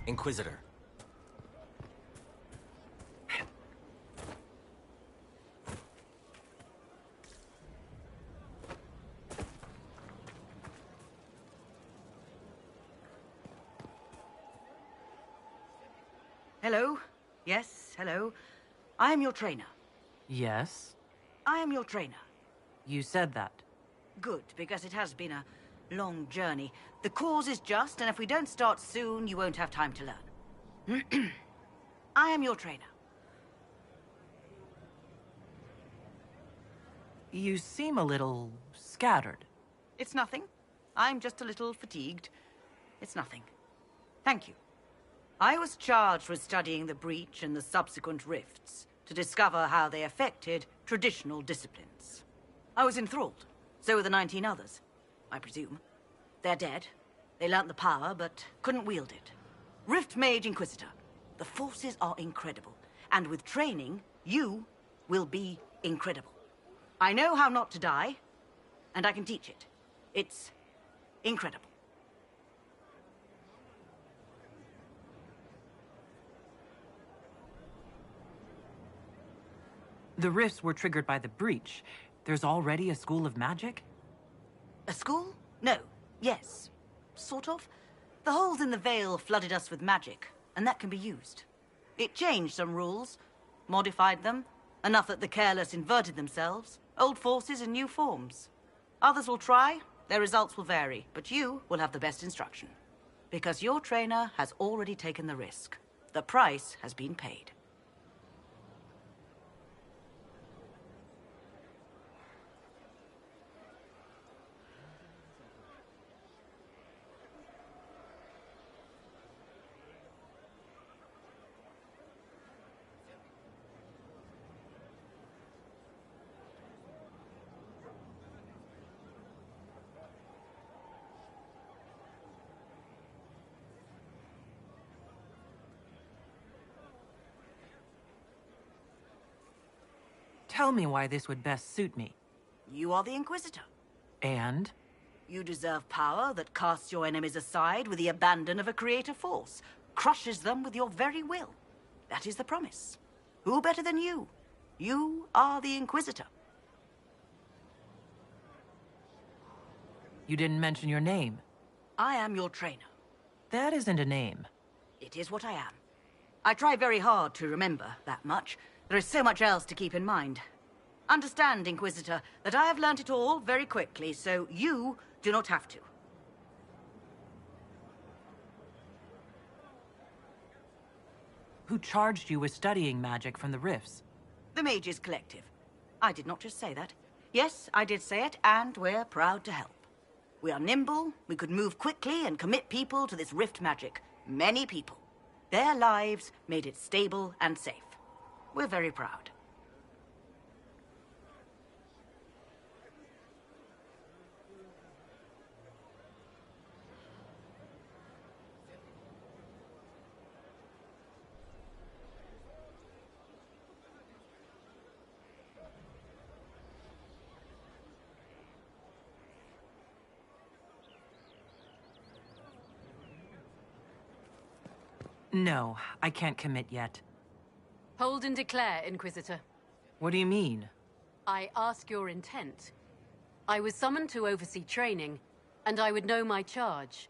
Inquisitor. Hello? Yes, hello. I am your trainer. Yes? I am your trainer. You said that. Good, because it has been a long journey. The cause is just, and if we don't start soon, you won't have time to learn. I am your trainer. You seem a little scattered. It's nothing. I'm just a little fatigued. It's nothing. Thank you. I was charged with studying the breach and the subsequent rifts to discover how they affected traditional disciplines. I was enthralled. So were the 19 others, I presume. They're dead. They learnt the power, but couldn't wield it. Rift Mage Inquisitor. The forces are incredible. And with training, you will be incredible. I know how not to die, and I can teach it. It's incredible. The rifts were triggered by the breach. There's already a school of magic? A school? No. Yes. Sort of. The holes in the veil flooded us with magic, and that can be used. It changed some rules, modified them, enough that the careless inverted themselves, old forces in new forms. Others will try, their results will vary, but you will have the best instruction. Because your trainer has already taken the risk. The price has been paid. Tell me why this would best suit me. You are the Inquisitor. And? You deserve power that casts your enemies aside with the abandon of a creative force, crushes them with your very will. That is the promise. Who better than you? You are the Inquisitor. You didn't mention your name. I am your trainer. That isn't a name. It is what I am. I try very hard to remember that much. There is so much else to keep in mind. Understand, Inquisitor, that I have learnt it all very quickly, so you do not have to. Who charged you with studying magic from the rifts? The Mages Collective. I did not just say that. Yes, I did say it, and we're proud to help. We are nimble, we could move quickly and commit people to this rift magic. Many people. Their lives made it stable and safe. We're very proud. No, I can't commit yet. Hold and declare, Inquisitor. What do you mean? I ask your intent. I was summoned to oversee training, and I would know my charge.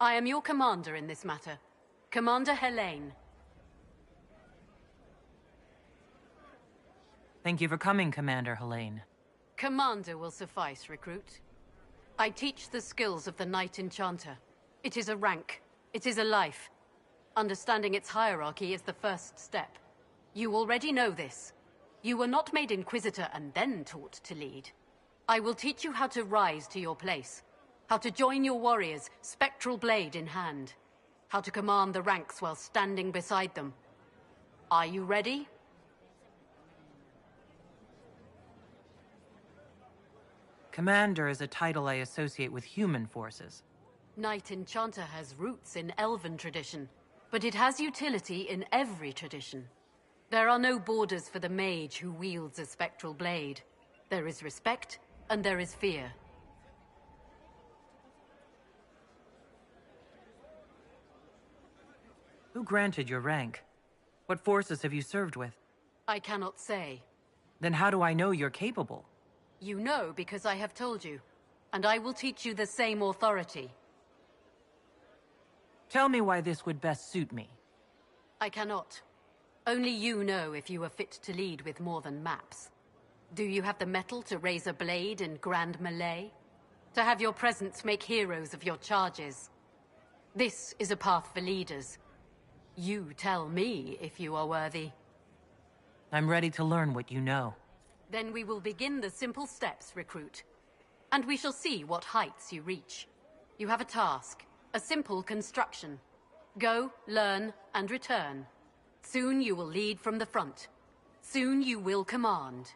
I am your commander in this matter. Commander Helene. Thank you for coming, Commander Helene. Commander will suffice, recruit. I teach the skills of the Knight Enchanter. It is a rank. It is a life. Understanding its hierarchy is the first step. You already know this. You were not made Inquisitor and then taught to lead. I will teach you how to rise to your place. How to join your warriors, spectral blade in hand. How to command the ranks while standing beside them. Are you ready? Commander is a title I associate with human forces. Knight Enchanter has roots in Elven tradition, but it has utility in every tradition. There are no borders for the mage who wields a spectral blade. There is respect, and there is fear. Who granted your rank? What forces have you served with? I cannot say. Then how do I know you're capable? You know because I have told you, and I will teach you the same authority. Tell me why this would best suit me. I cannot. Only you know if you are fit to lead with more than maps. Do you have the mettle to raise a blade in grand melee? To have your presence make heroes of your charges? This is a path for leaders. You tell me if you are worthy. I'm ready to learn what you know. Then we will begin the simple steps, recruit. And we shall see what heights you reach. You have a task. A simple construction. Go, learn, and return. Soon you will lead from the front. Soon you will command.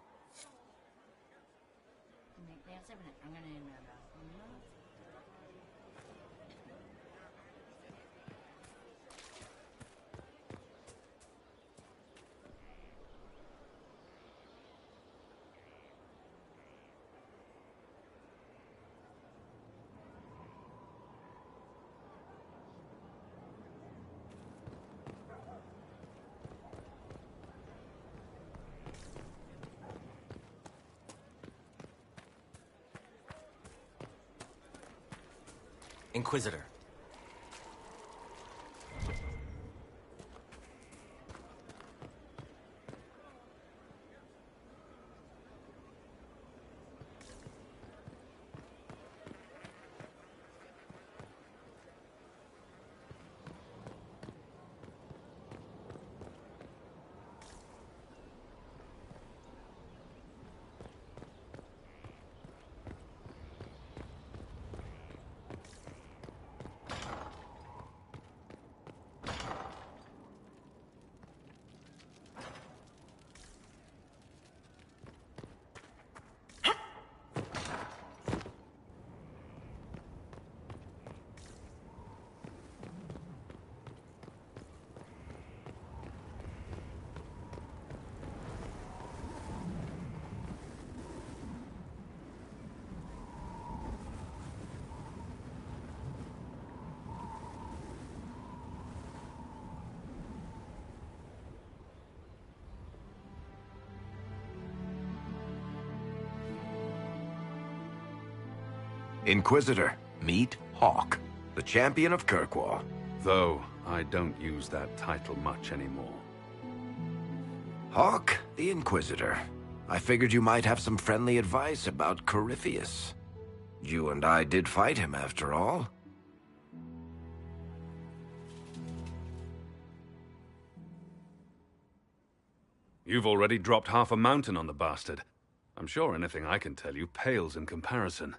Inquisitor. Inquisitor, meet Hawk, the champion of Kirkwall. Though I don't use that title much anymore. Hawk, the Inquisitor. I figured you might have some friendly advice about Corypheus. You and I did fight him, after all. You've already dropped half a mountain on the bastard. I'm sure anything I can tell you pales in comparison.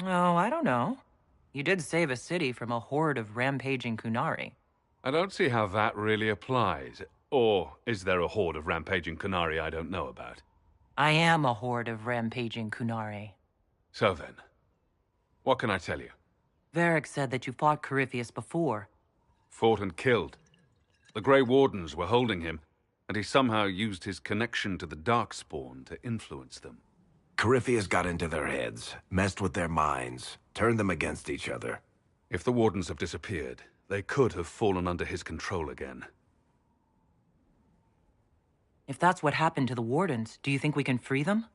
Oh, I don't know. You did save a city from a horde of rampaging Kunari. I don't see how that really applies. Or is there a horde of rampaging Kunari I don't know about? I am a horde of rampaging Kunari. So then, what can I tell you? Varric said that you fought Corypheus before. Fought and killed. The Grey Wardens were holding him, and he somehow used his connection to the Darkspawn to influence them. Corypheus got into their heads, messed with their minds, turned them against each other. If the Wardens have disappeared, they could have fallen under his control again. If that's what happened to the Wardens, do you think we can free them?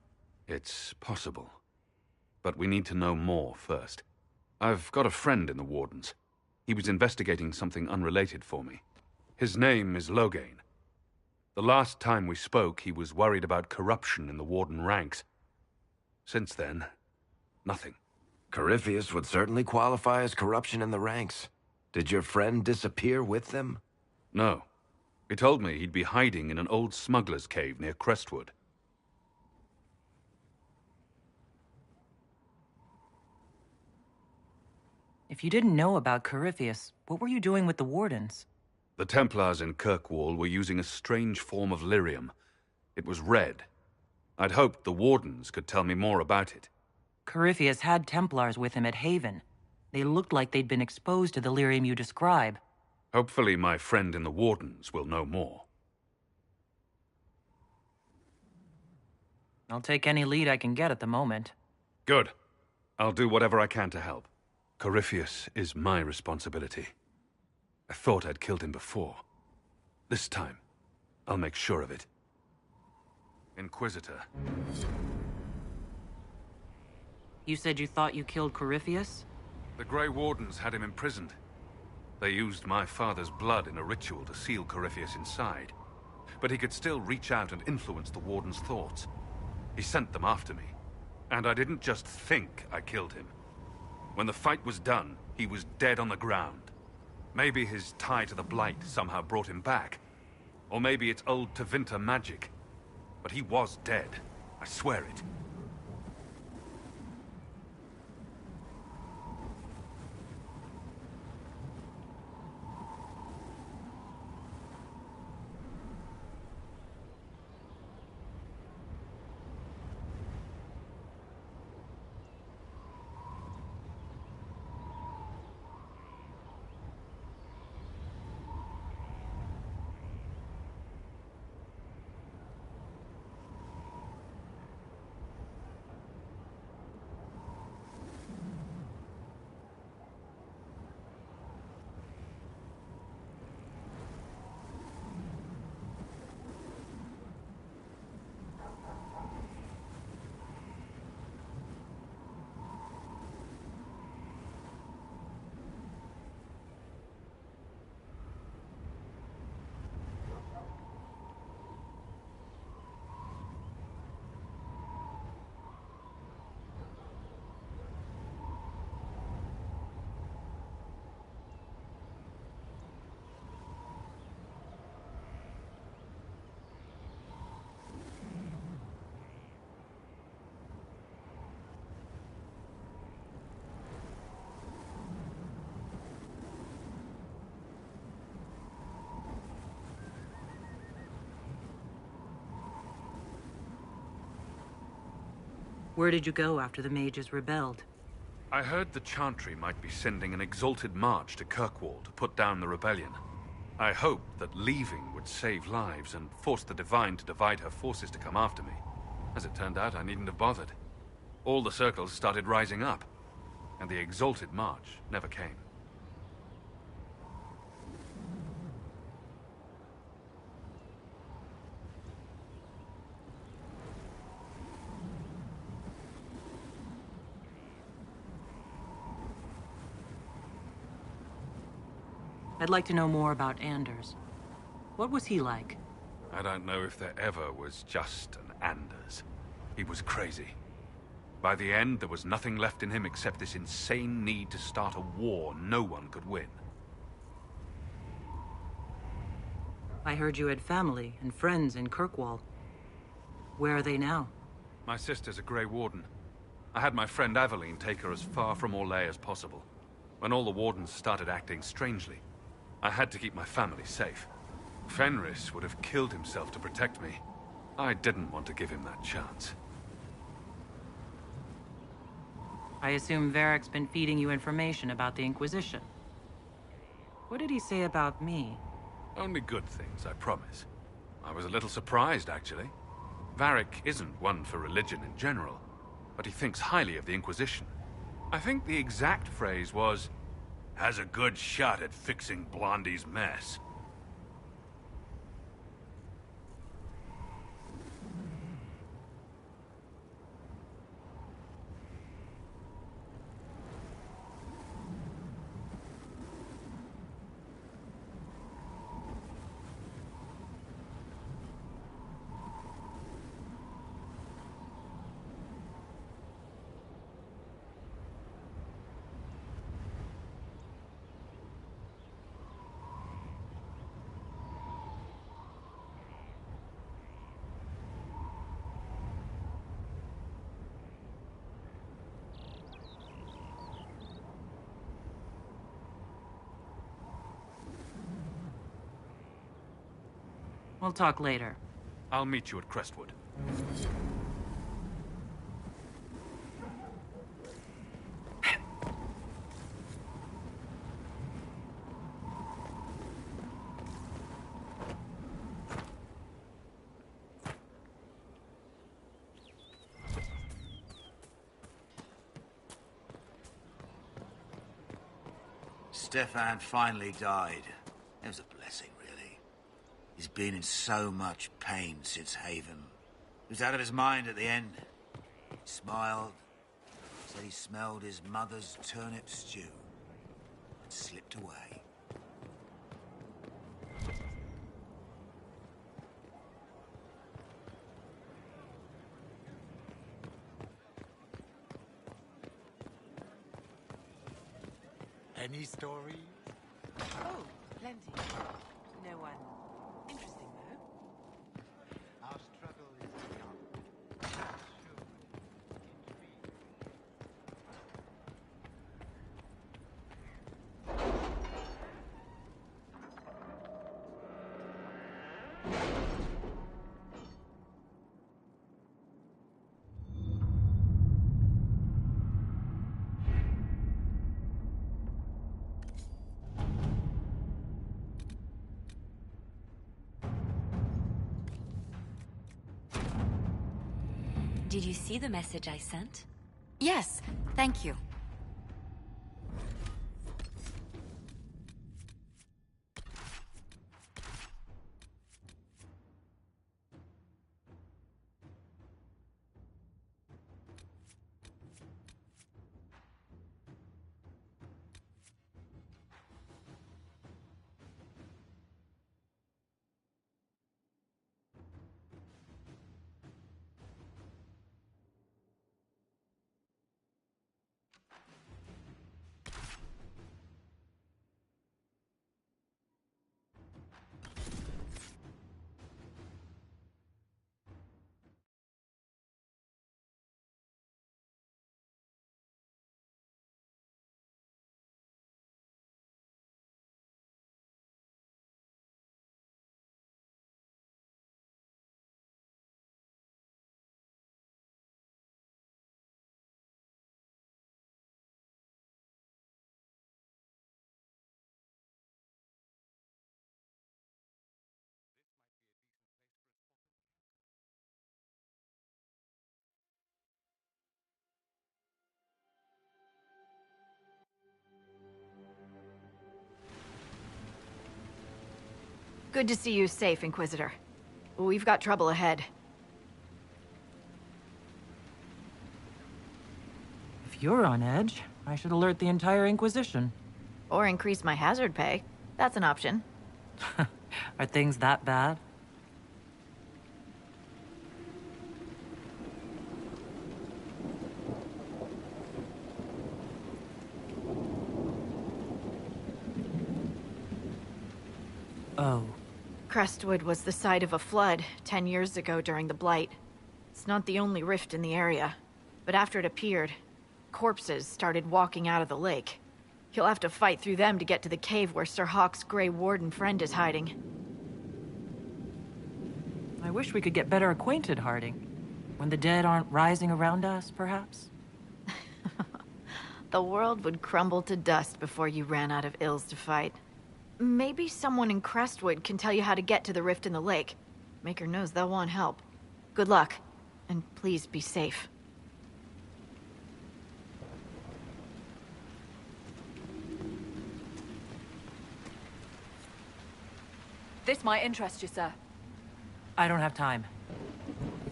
It's possible. But we need to know more first. I've got a friend in the Wardens. He was investigating something unrelated for me. His name is Loghain. The last time we spoke, he was worried about corruption in the Warden ranks. Since then, nothing. Corypheus would certainly qualify as corruption in the ranks. Did your friend disappear with them? No. He told me he'd be hiding in an old smuggler's cave near Crestwood. If you didn't know about Corypheus, what were you doing with the Wardens? The Templars in Kirkwall were using a strange form of lyrium. It was red. I'd hoped the Wardens could tell me more about it. Corypheus had Templars with him at Haven. They looked like they'd been exposed to the lyrium you describe. Hopefully my friend in the Wardens will know more. I'll take any lead I can get at the moment. Good. I'll do whatever I can to help. Corypheus is my responsibility. I thought I'd killed him before. This time, I'll make sure of it. Inquisitor. You said you thought you killed Corypheus? The Grey Wardens had him imprisoned. They used my father's blood in a ritual to seal Corypheus inside. But he could still reach out and influence the Warden's thoughts. He sent them after me. And I didn't just think I killed him. When the fight was done, he was dead on the ground. Maybe his tie to the Blight somehow brought him back. Or maybe it's old Tevinter magic. But he was dead. I swear it. Where did you go after the mages rebelled? I heard the Chantry might be sending an exalted march to Kirkwall to put down the rebellion. I hoped that leaving would save lives and force the Divine to divide her forces to come after me. As it turned out, I needn't have bothered. All the circles started rising up, and the exalted march never came. I'd like to know more about Anders. What was he like? I don't know if there ever was just an Anders. He was crazy. By the end, there was nothing left in him except this insane need to start a war no one could win. I heard you had family and friends in Kirkwall. Where are they now? My sister's a Grey Warden. I had my friend Aveline take her as far from Orlais as possible. When all the Wardens started acting strangely, I had to keep my family safe. Fenris would have killed himself to protect me. I didn't want to give him that chance. I assume Varric's been feeding you information about the Inquisition. What did he say about me? Only good things, I promise. I was a little surprised, actually. Varric isn't one for religion in general, but he thinks highly of the Inquisition. I think the exact phrase was, "has a good shot at fixing Blondie's mess." We'll talk later. I'll meet you at Crestwood. Stefan finally died. It was a blessing, really. He's been in so much pain since Haven. He was out of his mind at the end. He smiled, said he smelled his mother's turnip stew, and slipped away. Any stories? Oh, plenty. No one interesting, though. Our struggle is young. That should intrigue. Did you see the message I sent? Yes, thank you. Good to see you safe, Inquisitor. We've got trouble ahead. If you're on edge, I should alert the entire Inquisition. Or increase my hazard pay. That's an option. Are things that bad? Oh. Crestwood was the site of a flood 10 years ago during the Blight. It's not the only rift in the area, but after it appeared, corpses started walking out of the lake. You'll have to fight through them to get to the cave where Sir Hawk's Grey Warden friend is hiding. I wish we could get better acquainted, Harding. When the dead aren't rising around us, perhaps? The world would crumble to dust before you ran out of ills to fight. Maybe someone in Crestwood can tell you how to get to the rift in the lake. Maker knows they'll want help. Good luck, and please be safe. This might interest you, sir. I don't have time.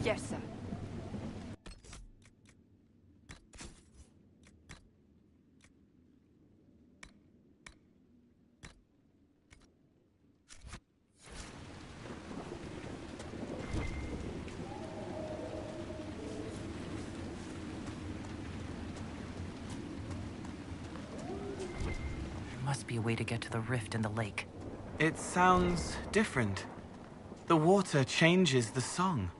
Yes, sir. There must be a way to get to the rift in the lake. It sounds different. The water changes the song.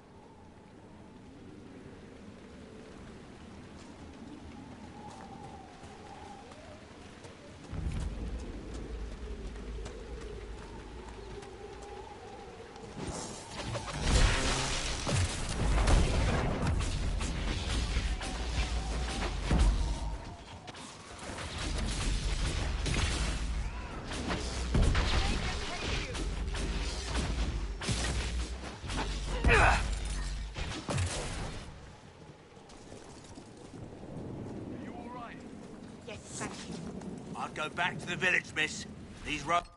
I'll go back to the village, miss. These roads...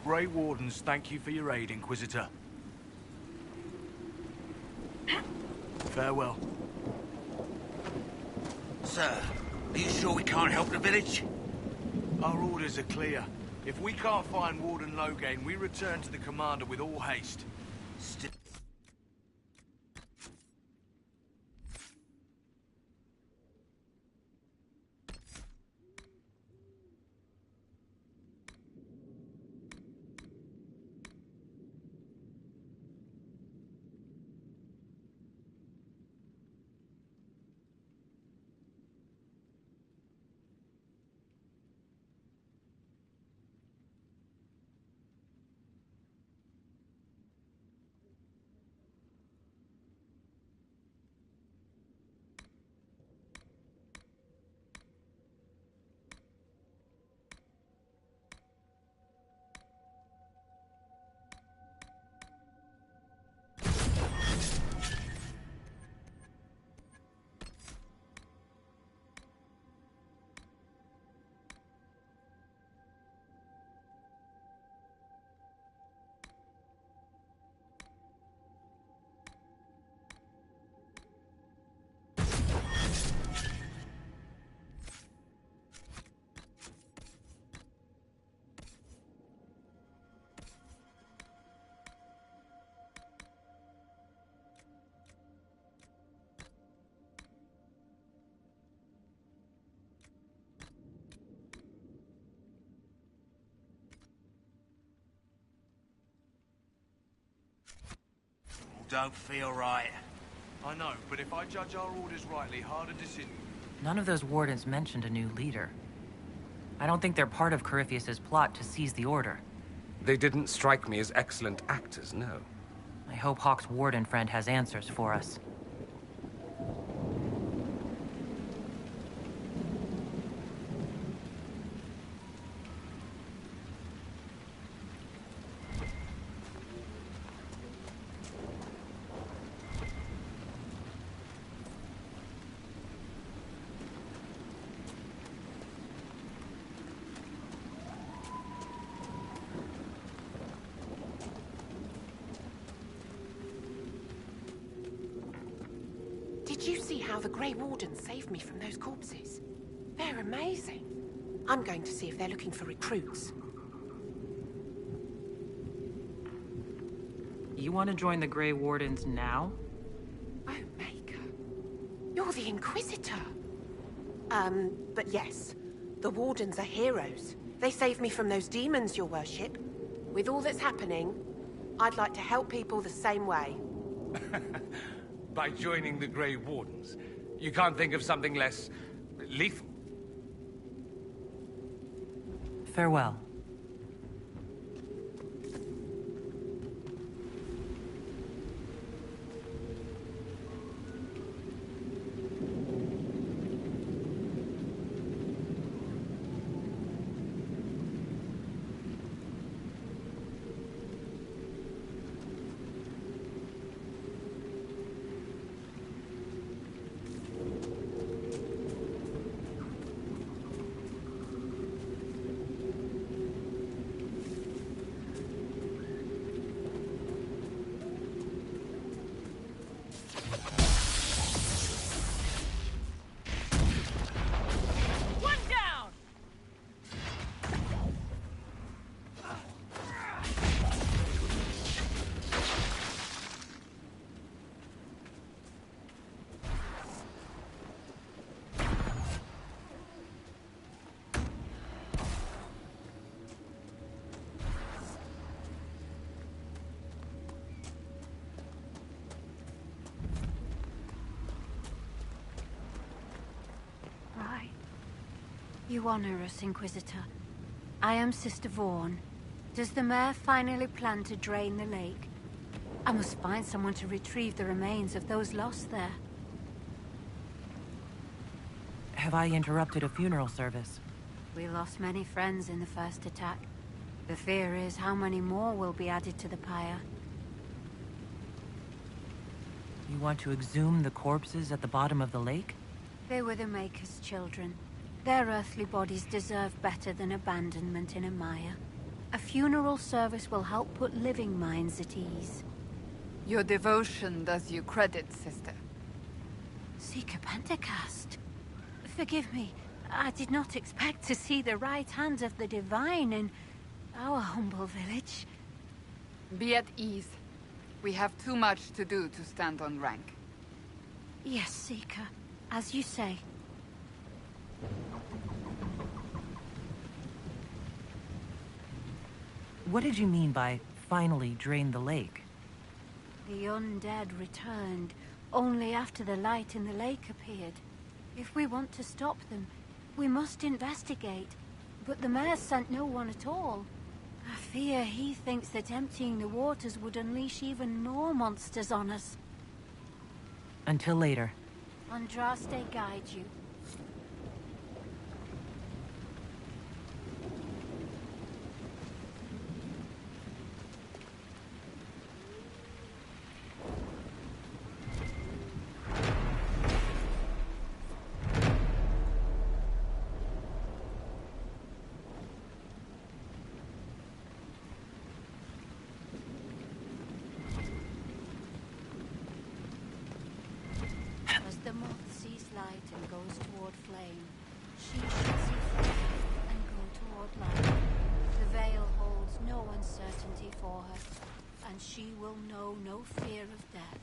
Grey Wardens, thank you for your aid, Inquisitor. Farewell. Sir, are you sure we can't help the village? Our orders are clear. If we can't find Warden Loghain, we return to the Commander with all haste. Don't feel right. I know, but if I judge our orders rightly, harder decision. None of those wardens mentioned a new leader. I don't think they're part of Corypheus's plot to seize the Order. They didn't strike me as excellent actors, no. I hope Hawk's warden friend has answers for us. Did you see how the Grey Warden saved me from those corpses? They're amazing. I'm going to see if they're looking for recruits. You want to join the Grey Wardens now? Oh, Maker. You're the Inquisitor. But yes. The Wardens are heroes. They saved me from those demons, your worship. With all that's happening, I'd like to help people the same way. By joining the Grey Wardens. You can't think of something less lethal? Farewell. You honor us, Inquisitor. I am Sister Vaughn. Does the mayor finally plan to drain the lake? I must find someone to retrieve the remains of those lost there. Have I interrupted a funeral service? We lost many friends in the first attack. The fear is how many more will be added to the pyre. You want to exhume the corpses at the bottom of the lake? They were the Maker's children. Their earthly bodies deserve better than abandonment in a mire. A funeral service will help put living minds at ease. Your devotion does you credit, sister. Seeker Pentacast. Forgive me. I did not expect to see the right hand of the Divine in our humble village. Be at ease. We have too much to do to stand on rank. Yes, Seeker. As you say. What did you mean by finally drain the lake? The undead returned only after the light in the lake appeared. If we want to stop them, we must investigate. But the mayor sent no one at all. I fear he thinks that emptying the waters would unleash even more monsters on us. Until later. Andraste guide you. The moth sees light and goes toward flame. She shall see flame and go toward light. The veil holds no uncertainty for her, and she will know no fear of death.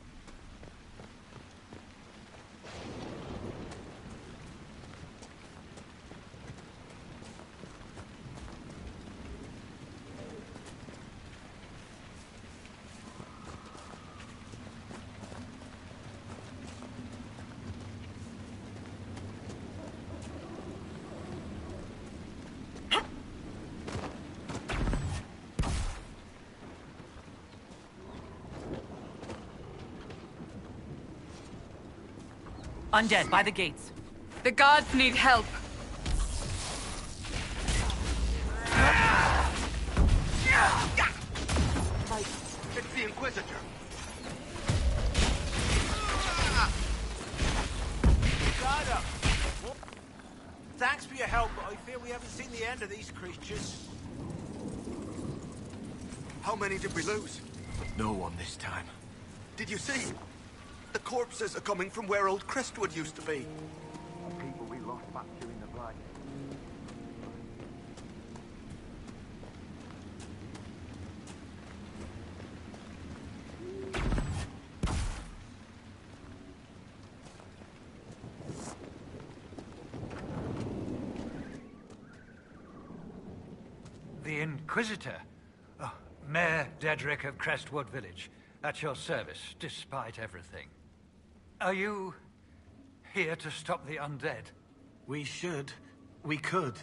Undead, by the gates. The guards need help. Mate, it's the Inquisitor. Got him. Thanks for your help, but I fear we haven't seen the end of these creatures. How many did we lose? No one this time. Did you see? The corpses are coming from where old Crestwood used to be. People we lost back during the blight. The Inquisitor? Oh, Mayor Dedrick of Crestwood Village. At your service, despite everything. Are you here to stop the undead? We should. We could.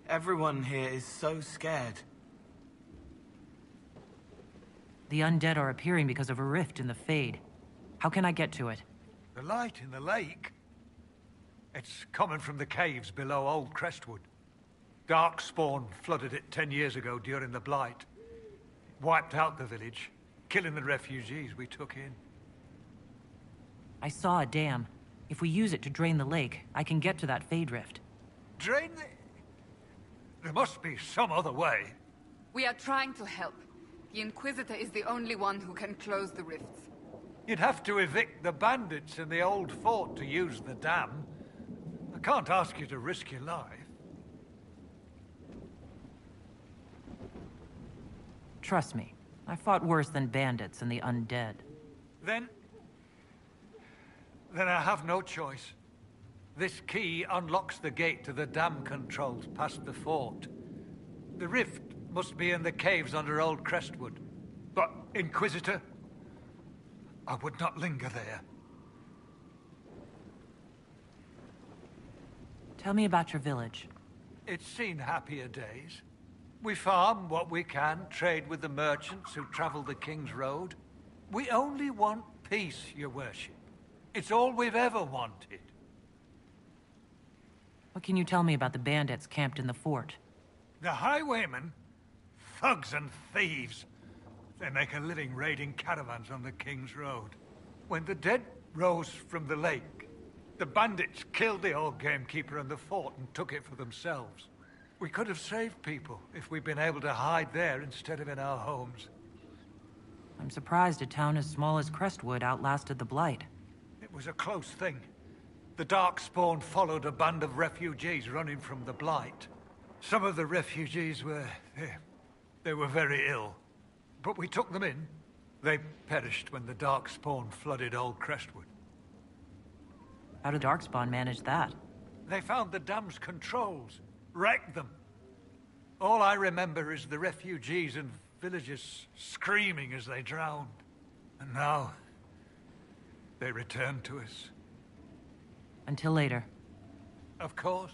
Everyone here is so scared. The undead are appearing because of a rift in the Fade. How can I get to it? The light in the lake? It's coming from the caves below Old Crestwood. Darkspawn flooded it 10 years ago during the Blight. It wiped out the village, killing the refugees we took in. I saw a dam. If we use it to drain the lake, I can get to that Fade Rift. Drain the... There must be some other way. We are trying to help. The Inquisitor is the only one who can close the rifts. You'd have to evict the bandits in the old fort to use the dam. I can't ask you to risk your life. Trust me, I fought worse than bandits and the undead. Then I have no choice. This key unlocks the gate to the dam controls past the fort. The rift must be in the caves under Old Crestwood. But, Inquisitor, I would not linger there. Tell me about your village. It's seen happier days. We farm what we can, trade with the merchants who travel the King's Road. We only want peace, your worship. It's all we've ever wanted. What can you tell me about the bandits camped in the fort? The highwaymen? Thugs and thieves. They make a living raiding caravans on the King's Road. When the dead rose from the lake, the bandits killed the old gamekeeper and the fort and took it for themselves. We could have saved people if we'd been able to hide there instead of in our homes. I'm surprised a town as small as Crestwood outlasted the Blight. It was a close thing. The Darkspawn followed a band of refugees running from the Blight. Some of the refugees were... they were very ill. But we took them in. They perished when the Darkspawn flooded Old Crestwood. How did Darkspawn manage that? They found the dam's controls. Wrecked them. All I remember is the refugees and villagers screaming as they drowned. And now, they return to us. Until later. Of course.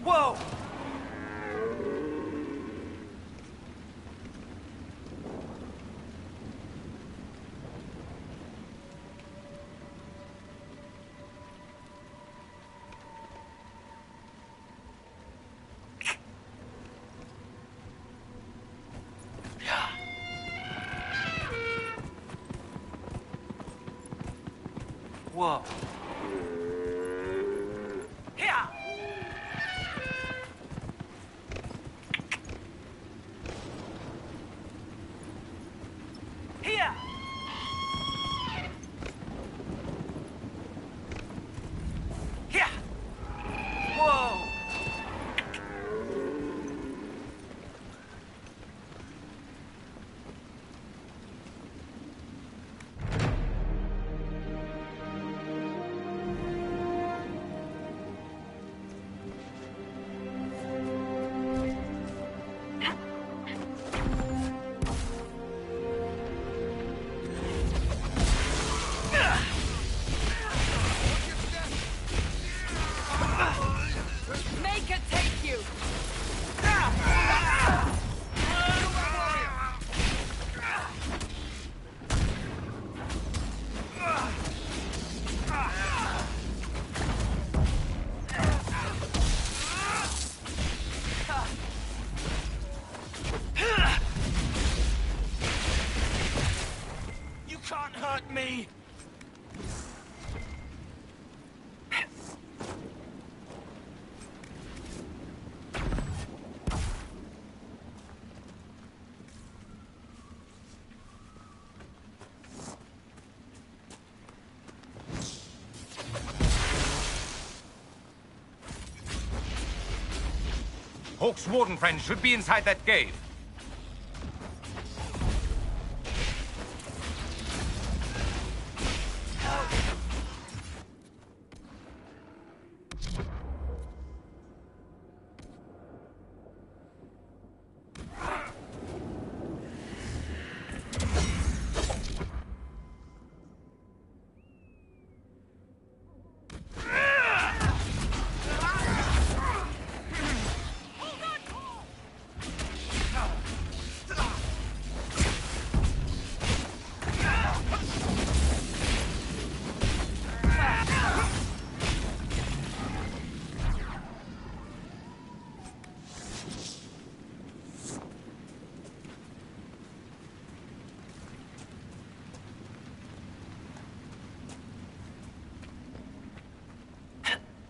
Whoa! Whoa. Here! Here! Here! Whoa! Make it take you! You can't hurt me! Hawk's warden friend should be inside that cave.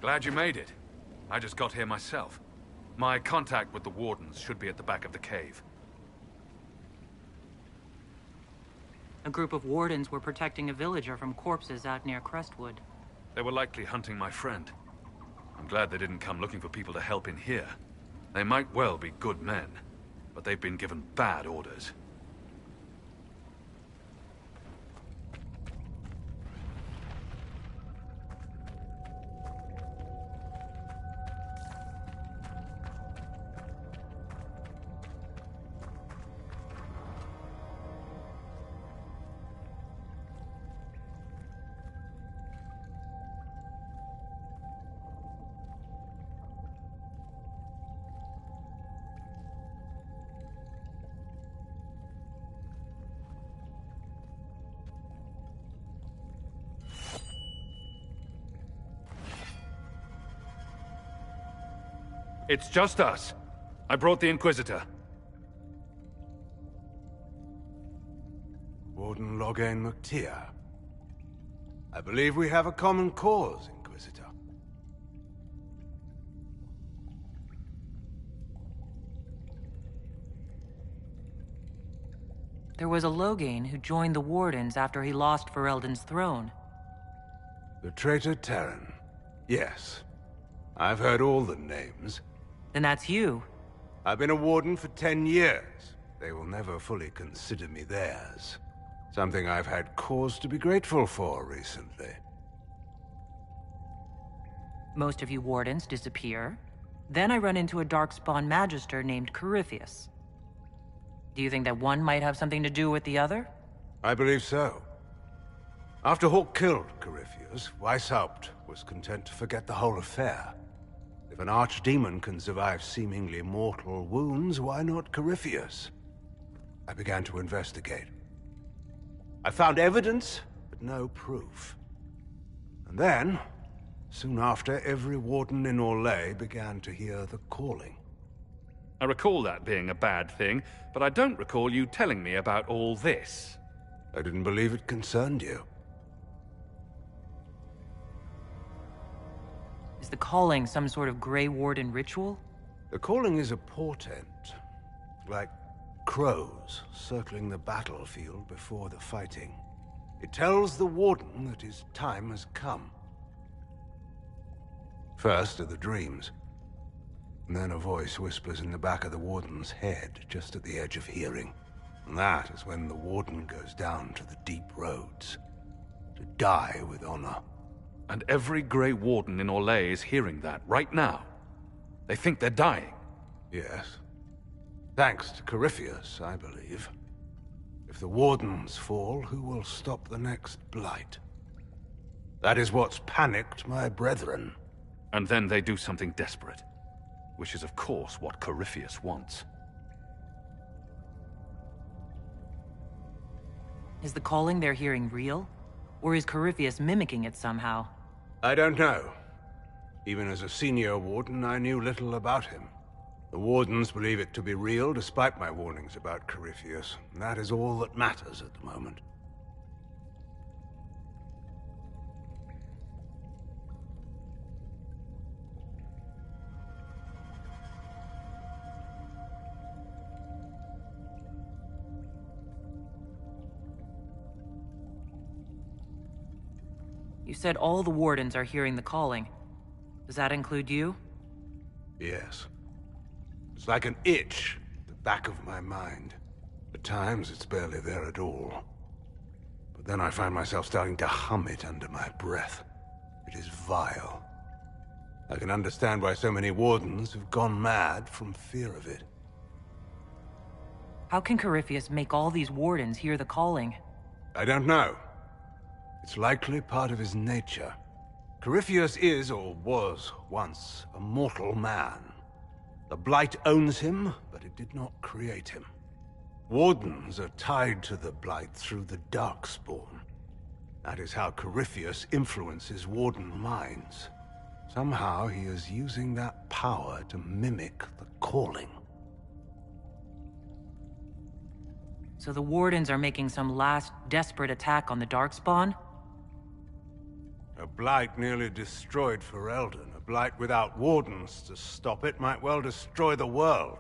Glad you made it. I just got here myself. My contact with the wardens should be at the back of the cave. A group of wardens were protecting a villager from corpses out near Crestwood. They were likely hunting my friend. I'm glad they didn't come looking for people to help in here. They might well be good men, but they've been given bad orders. It's just us. I brought the Inquisitor. Warden Loghain McTeer. I believe we have a common cause, Inquisitor. There was a Loghain who joined the Wardens after he lost Ferelden's throne. The traitor Terran. Yes. I've heard all the names. Then that's you. I've been a Warden for 10 years. They will never fully consider me theirs. Something I've had cause to be grateful for recently. Most of you Wardens disappear. Then I run into a Darkspawn Magister named Corypheus. Do you think that one might have something to do with the other? I believe so. After Hawk killed Corypheus, Weishaupt was content to forget the whole affair. If an archdemon can survive seemingly mortal wounds, why not Corypheus? I began to investigate. I found evidence, but no proof. And then, soon after, every warden in Orlais began to hear the calling. I recall that being a bad thing, but I don't recall you telling me about all this. I didn't believe it concerned you. Is the calling some sort of Grey Warden ritual? The calling is a portent, like crows circling the battlefield before the fighting. It tells the Warden that his time has come. First are the dreams. And then a voice whispers in the back of the Warden's head, just at the edge of hearing. And that is when the Warden goes down to the deep roads, to die with honor. And every Grey Warden in Orlais is hearing that right now. They think they're dying. Yes. Thanks to Corypheus, I believe. If the Wardens fall, who will stop the next blight? That is what's panicked my brethren. And then they do something desperate. Which is, of course, what Corypheus wants. Is the calling they're hearing real? Or is Corypheus mimicking it somehow? I don't know. Even as a senior warden, I knew little about him. The Wardens believe it to be real, despite my warnings about Corypheus. And that is all that matters at the moment. You said all the Wardens are hearing the calling. Does that include you? Yes. It's like an itch at the back of my mind. At times, it's barely there at all. But then I find myself starting to hum it under my breath. It is vile. I can understand why so many Wardens have gone mad from fear of it. How can Corypheus make all these Wardens hear the calling? I don't know. It's likely part of his nature. Corypheus is, or was, once a mortal man. The Blight owns him, but it did not create him. Wardens are tied to the Blight through the Darkspawn. That is how Corypheus influences Warden minds. Somehow he is using that power to mimic the calling. So the Wardens are making some last desperate attack on the Darkspawn? A Blight nearly destroyed Ferelden. A Blight without Wardens to stop it might well destroy the world.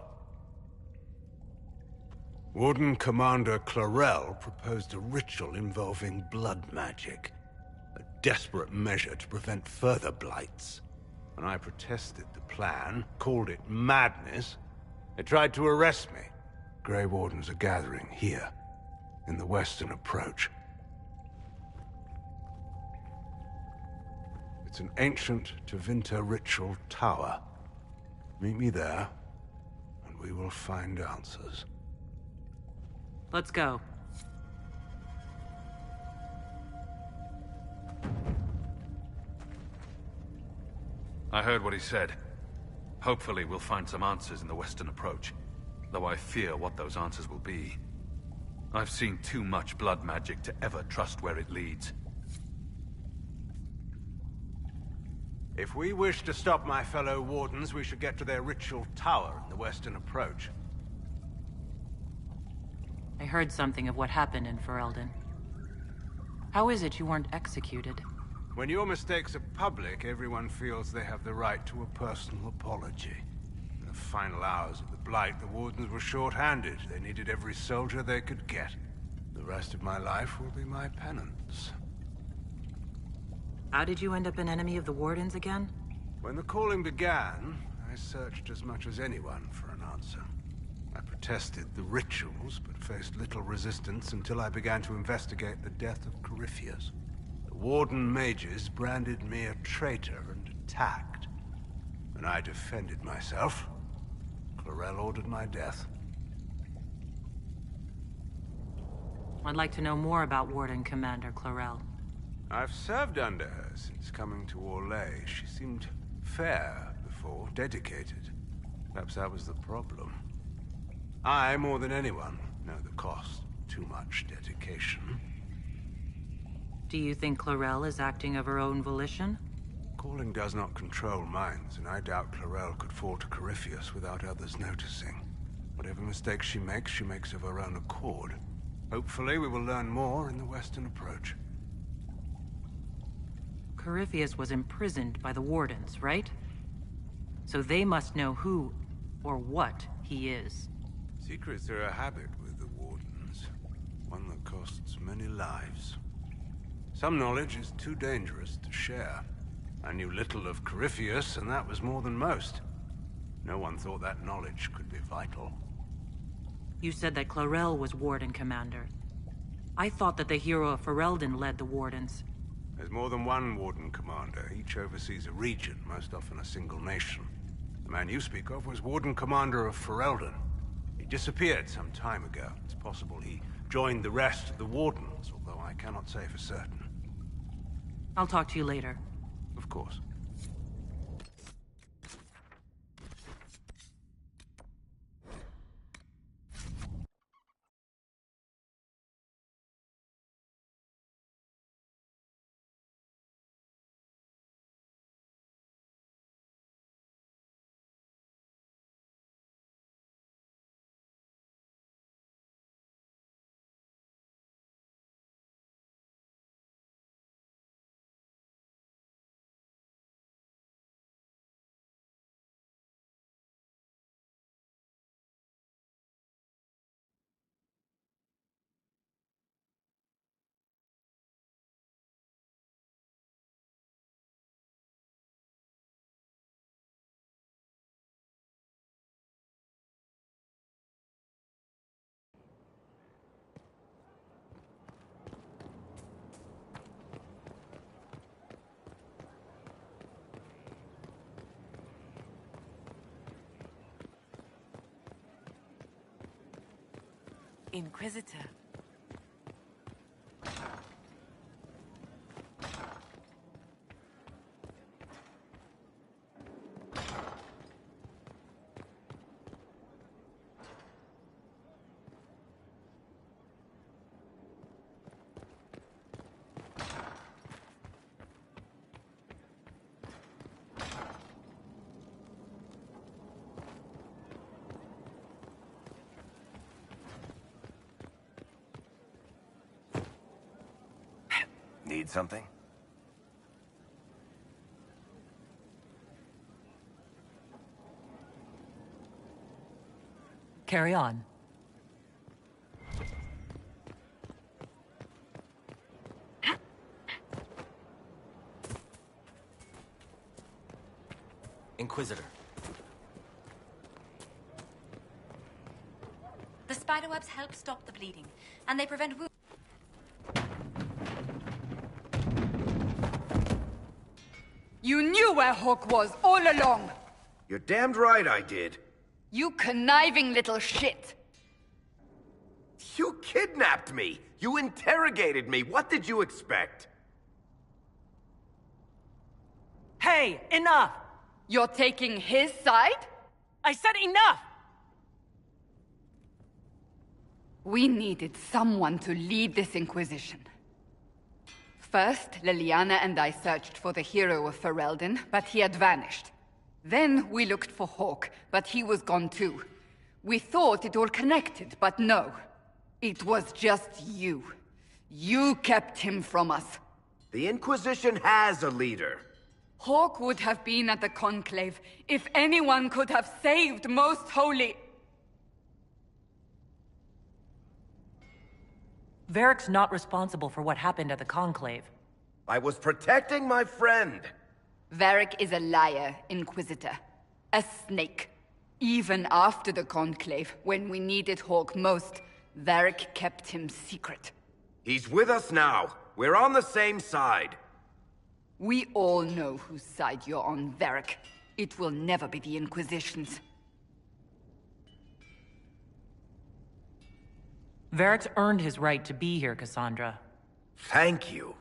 Warden Commander Clarel proposed a ritual involving blood magic. A desperate measure to prevent further blights. When I protested the plan, called it madness, they tried to arrest me. Grey Wardens are gathering here, in the western approach. It's an ancient Tevinter ritual tower. Meet me there, and we will find answers. Let's go. I heard what he said. Hopefully we'll find some answers in the western approach. Though I fear what those answers will be. I've seen too much blood magic to ever trust where it leads. If we wish to stop my fellow Wardens, we should get to their ritual tower in the western approach. I heard something of what happened in Ferelden. How is it you weren't executed? When your mistakes are public, everyone feels they have the right to a personal apology. In the final hours of the Blight, the Wardens were short-handed. They needed every soldier they could get. The rest of my life will be my penance. How did you end up an enemy of the Wardens again? When the calling began, I searched as much as anyone for an answer. I protested the rituals, but faced little resistance until I began to investigate the death of Corypheus. The Warden mages branded me a traitor and attacked. When I defended myself, Clarel ordered my death. I'd like to know more about Warden Commander Clarel. I've served under her since coming to Orlais. She seemed fair for, dedicated. Perhaps that was the problem. I, more than anyone, know the cost of too much dedication. Do you think Clarel is acting of her own volition? Calling does not control minds, and I doubt Clarel could fall to Corypheus without others noticing. Whatever mistakes she makes of her own accord. Hopefully we will learn more in the Western approach. Corypheus was imprisoned by the Wardens, right? So they must know who or what he is. Secrets are a habit with the Wardens. One that costs many lives. Some knowledge is too dangerous to share. I knew little of Corypheus, and that was more than most. No one thought that knowledge could be vital. You said that Clarel was Warden Commander. I thought that the hero of Ferelden led the Wardens. There's more than one Warden Commander. Each oversees a region, most often a single nation. The man you speak of was Warden Commander of Ferelden. He disappeared some time ago. It's possible he joined the rest of the Wardens, although I cannot say for certain. I'll talk to you later. Of course. Inquisitor. Need something? Carry on. Inquisitor. The spiderwebs help stop the bleeding, and they prevent wounds. You knew where Hawk was all along! You're damned right I did. You conniving little shit! You kidnapped me! You interrogated me! What did you expect? Hey, enough! You're taking his side? I said enough! We needed someone to lead this Inquisition. First, Liliana and I searched for the hero of Ferelden, but he had vanished. Then we looked for Hawk, but he was gone too. We thought it all connected, but no. It was just you. You kept him from us. The Inquisition has a leader. Hawk would have been at the Conclave if anyone could have saved Most Holy... Varric's not responsible for what happened at the Conclave. I was protecting my friend. Varric is a liar, Inquisitor. A snake. Even after the Conclave, when we needed Hawk most, Varric kept him secret. He's with us now. We're on the same side. We all know whose side you're on, Varric. It will never be the Inquisition's. Varric's earned his right to be here, Cassandra. Thank you.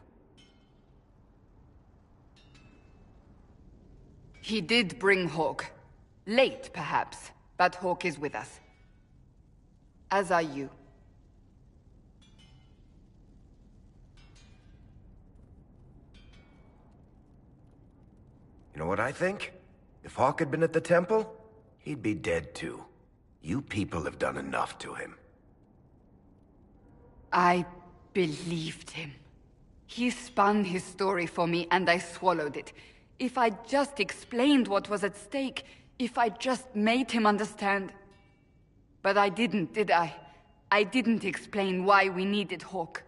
He did bring Hawk. Late, perhaps, but Hawk is with us. As are you. You know what I think? If Hawk had been at the temple, he'd be dead too. You people have done enough to him. I believed him. He spun his story for me, and I swallowed it. If I just explained what was at stake, if I just made him understand. But I didn't, did I? I didn't explain why we needed Hawk.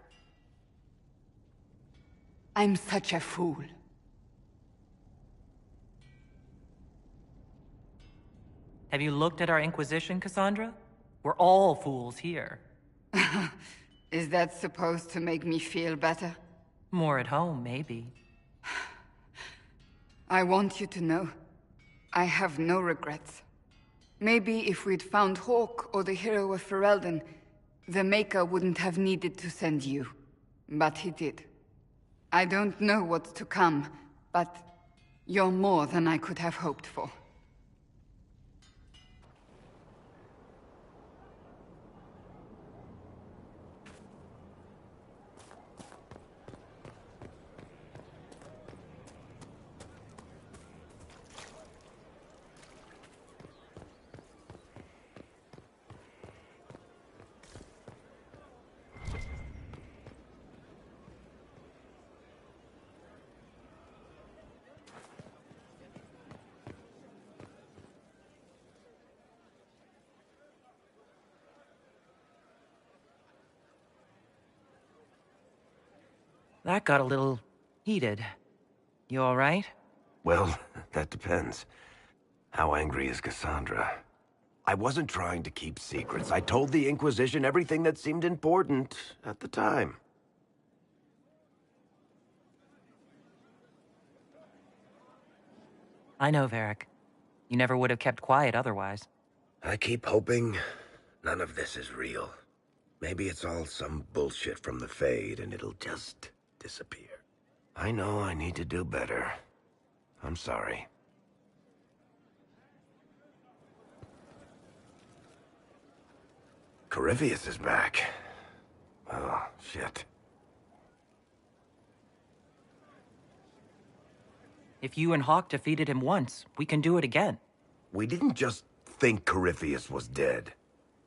I'm such a fool. Have you looked at our Inquisition, Cassandra? We're all fools here. Is that supposed to make me feel better? More at home, maybe. I want you to know, I have no regrets. Maybe if we'd found Hawk or the hero of Ferelden, the Maker wouldn't have needed to send you. But he did. I don't know what's to come, but you're more than I could have hoped for. That got a little heated. You all right? Well, that depends. How angry is Cassandra? I wasn't trying to keep secrets. I told the Inquisition everything that seemed important at the time. I know, Varric. You never would have kept quiet otherwise. I keep hoping none of this is real. Maybe it's all some bullshit from the Fade and it'll just disappear. I know I need to do better. I'm sorry. Corypheus is back. Oh, shit. If you and Hawk defeated him once, we can do it again. We didn't just think Corypheus was dead.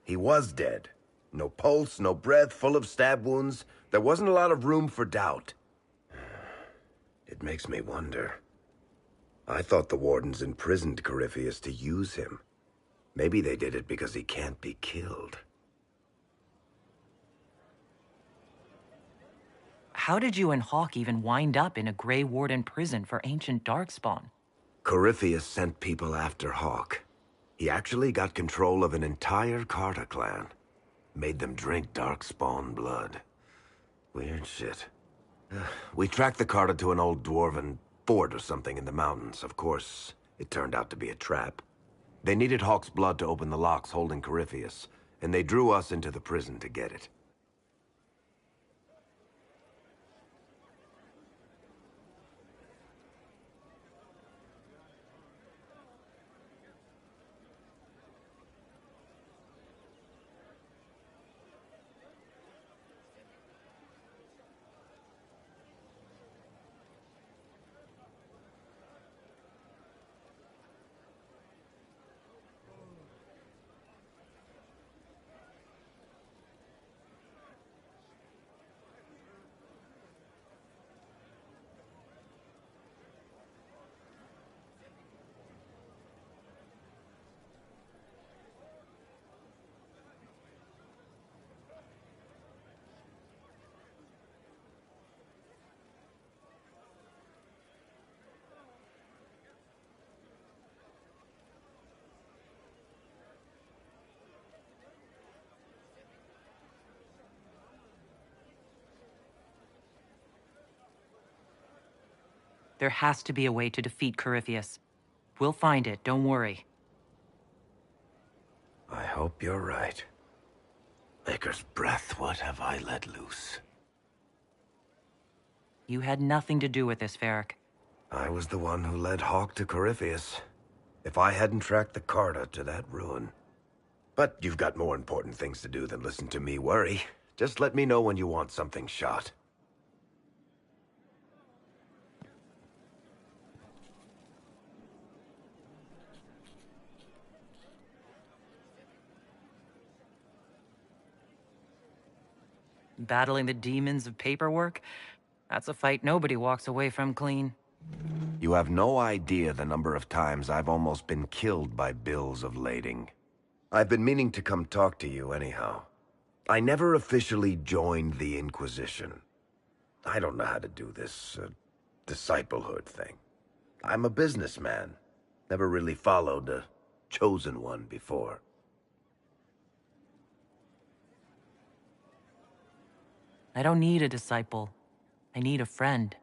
He was dead. No pulse, no breath, full of stab wounds. There wasn't a lot of room for doubt. It makes me wonder. I thought the Wardens imprisoned Corypheus to use him. Maybe they did it because he can't be killed. How did you and Hawk even wind up in a Grey Warden prison for ancient Darkspawn? Corypheus sent people after Hawk. He actually got control of an entire Carta clan. Made them drink Darkspawn blood. Weird shit. We tracked the Carta to an old dwarven fort or something in the mountains. Of course, it turned out to be a trap. They needed Hawk's blood to open the locks holding Corypheus, and they drew us into the prison to get it. There has to be a way to defeat Corypheus. We'll find it, don't worry. I hope you're right. Maker's breath, what have I let loose? You had nothing to do with this, Varric. I was the one who led Hawk to Corypheus. If I hadn't tracked the Carta to that ruin. But you've got more important things to do than listen to me worry. Just let me know when you want something shot. Battling the demons of paperwork? That's a fight nobody walks away from clean. You have no idea the number of times I've almost been killed by bills of lading. I've been meaning to come talk to you anyhow. I never officially joined the Inquisition. I don't know how to do this, disciplehood thing. I'm a businessman. Never really followed a chosen one before. I don't need a disciple. I need a friend.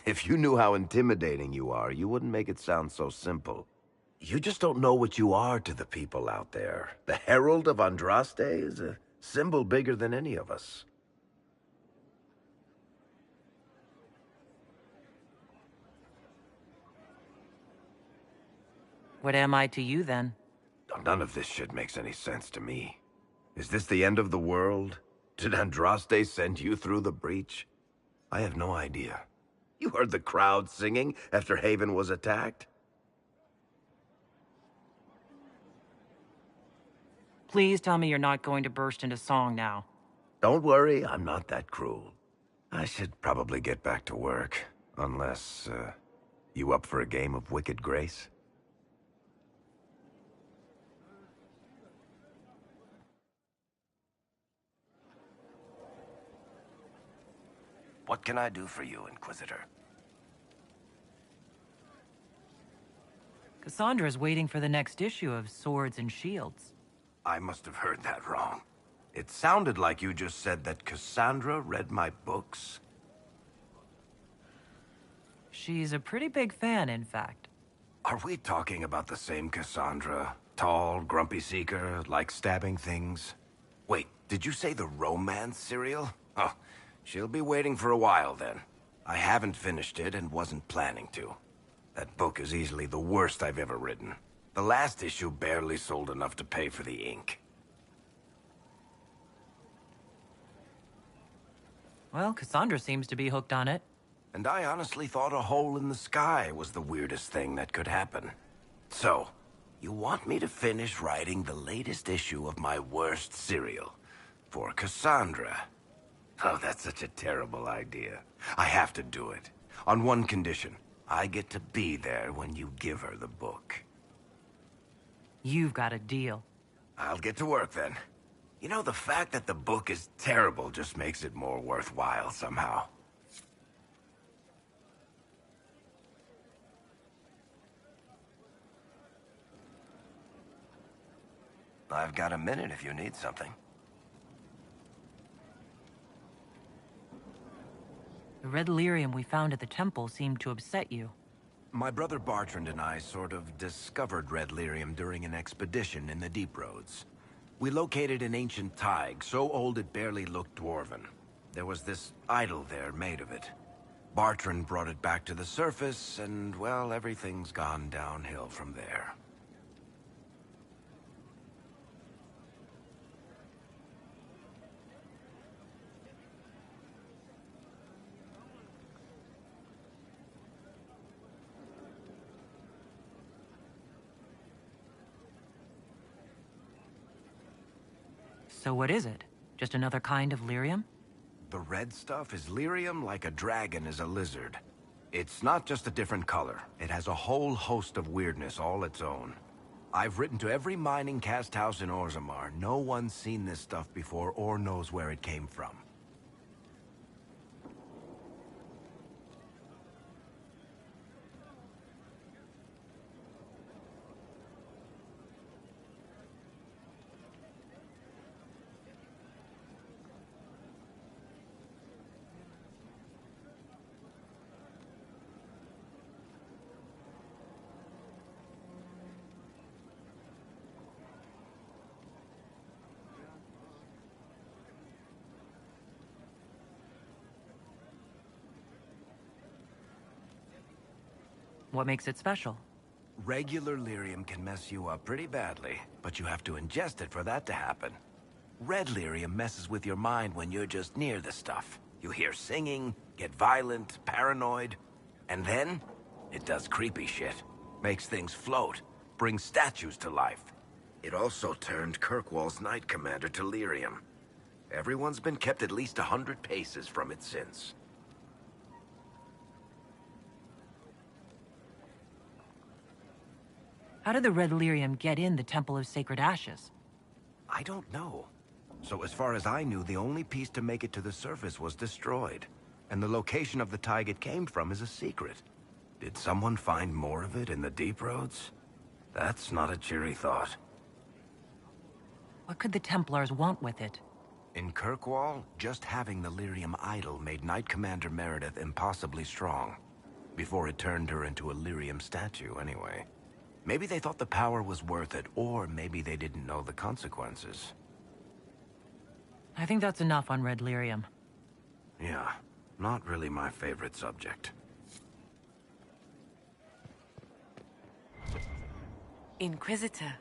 If you knew how intimidating you are, you wouldn't make it sound so simple. You just don't know what you are to the people out there. The Herald of Andraste is a symbol bigger than any of us. What am I to you, then? None of this shit makes any sense to me. Is this the end of the world? Did Andraste send you through the breach? I have no idea. You heard the crowd singing after Haven was attacked? Please tell me you're not going to burst into song now. Don't worry, I'm not that cruel. I should probably get back to work. Unless, you up for a game of Wicked Grace? What can I do for you, Inquisitor? Cassandra's waiting for the next issue of Swords and Shields. I must have heard that wrong. It sounded like you just said that Cassandra read my books. She's a pretty big fan, in fact. Are we talking about the same Cassandra? Tall, grumpy seeker, likes stabbing things? Wait, did you say the romance serial? Oh, she'll be waiting for a while then. I haven't finished it and wasn't planning to. That book is easily the worst I've ever written. The last issue barely sold enough to pay for the ink. Well, Cassandra seems to be hooked on it. And I honestly thought a hole in the sky was the weirdest thing that could happen. So, you want me to finish writing the latest issue of my worst serial for Cassandra? Oh, that's such a terrible idea. I have to do it. On one condition. I get to be there when you give her the book. You've got a deal. I'll get to work then. You know, the fact that the book is terrible just makes it more worthwhile somehow. I've got a minute if you need something. The red lyrium we found at the temple seemed to upset you. My brother Bartrand and I sort of discovered red lyrium during an expedition in the Deep Roads. We located an ancient Tig, so old it barely looked dwarven. There was this idol there made of it. Bartrand brought it back to the surface, and, well, everything's gone downhill from there. So what is it? Just another kind of lyrium? The red stuff is lyrium like a dragon is a lizard. It's not just a different color. It has a whole host of weirdness all its own. I've written to every mining cast house in Orzammar. No one's seen this stuff before or knows where it came from. What makes it special? Regular lyrium can mess you up pretty badly, but you have to ingest it for that to happen. Red lyrium messes with your mind when you're just near the stuff. You hear singing, get violent, paranoid, and then it does creepy shit. Makes things float, brings statues to life. It also turned Kirkwall's Knight Commander to lyrium. Everyone's been kept at least 100 paces from it since. How did the red lyrium get in the Temple of Sacred Ashes? I don't know. So as far as I knew, the only piece to make it to the surface was destroyed. And the location of the tide it came from is a secret. Did someone find more of it in the deep roads? That's not a cheery thought. What could the Templars want with it? In Kirkwall, just having the lyrium idol made Knight Commander Meredith impossibly strong. Before it turned her into a lyrium statue, anyway. Maybe they thought the power was worth it, or maybe they didn't know the consequences. I think that's enough on red lyrium. Yeah, not really my favorite subject. Inquisitor.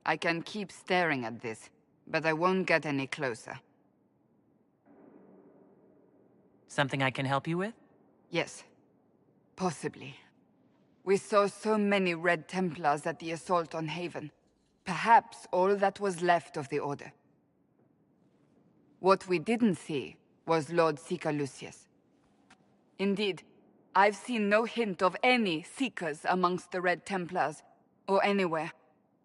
I can keep staring at this, but I won't get any closer. Something I can help you with? Yes. Possibly. We saw so many Red Templars at the assault on Haven. Perhaps all that was left of the Order. What we didn't see was Lord Seeker Lucius. Indeed, I've seen no hint of any Seekers amongst the Red Templars, or anywhere.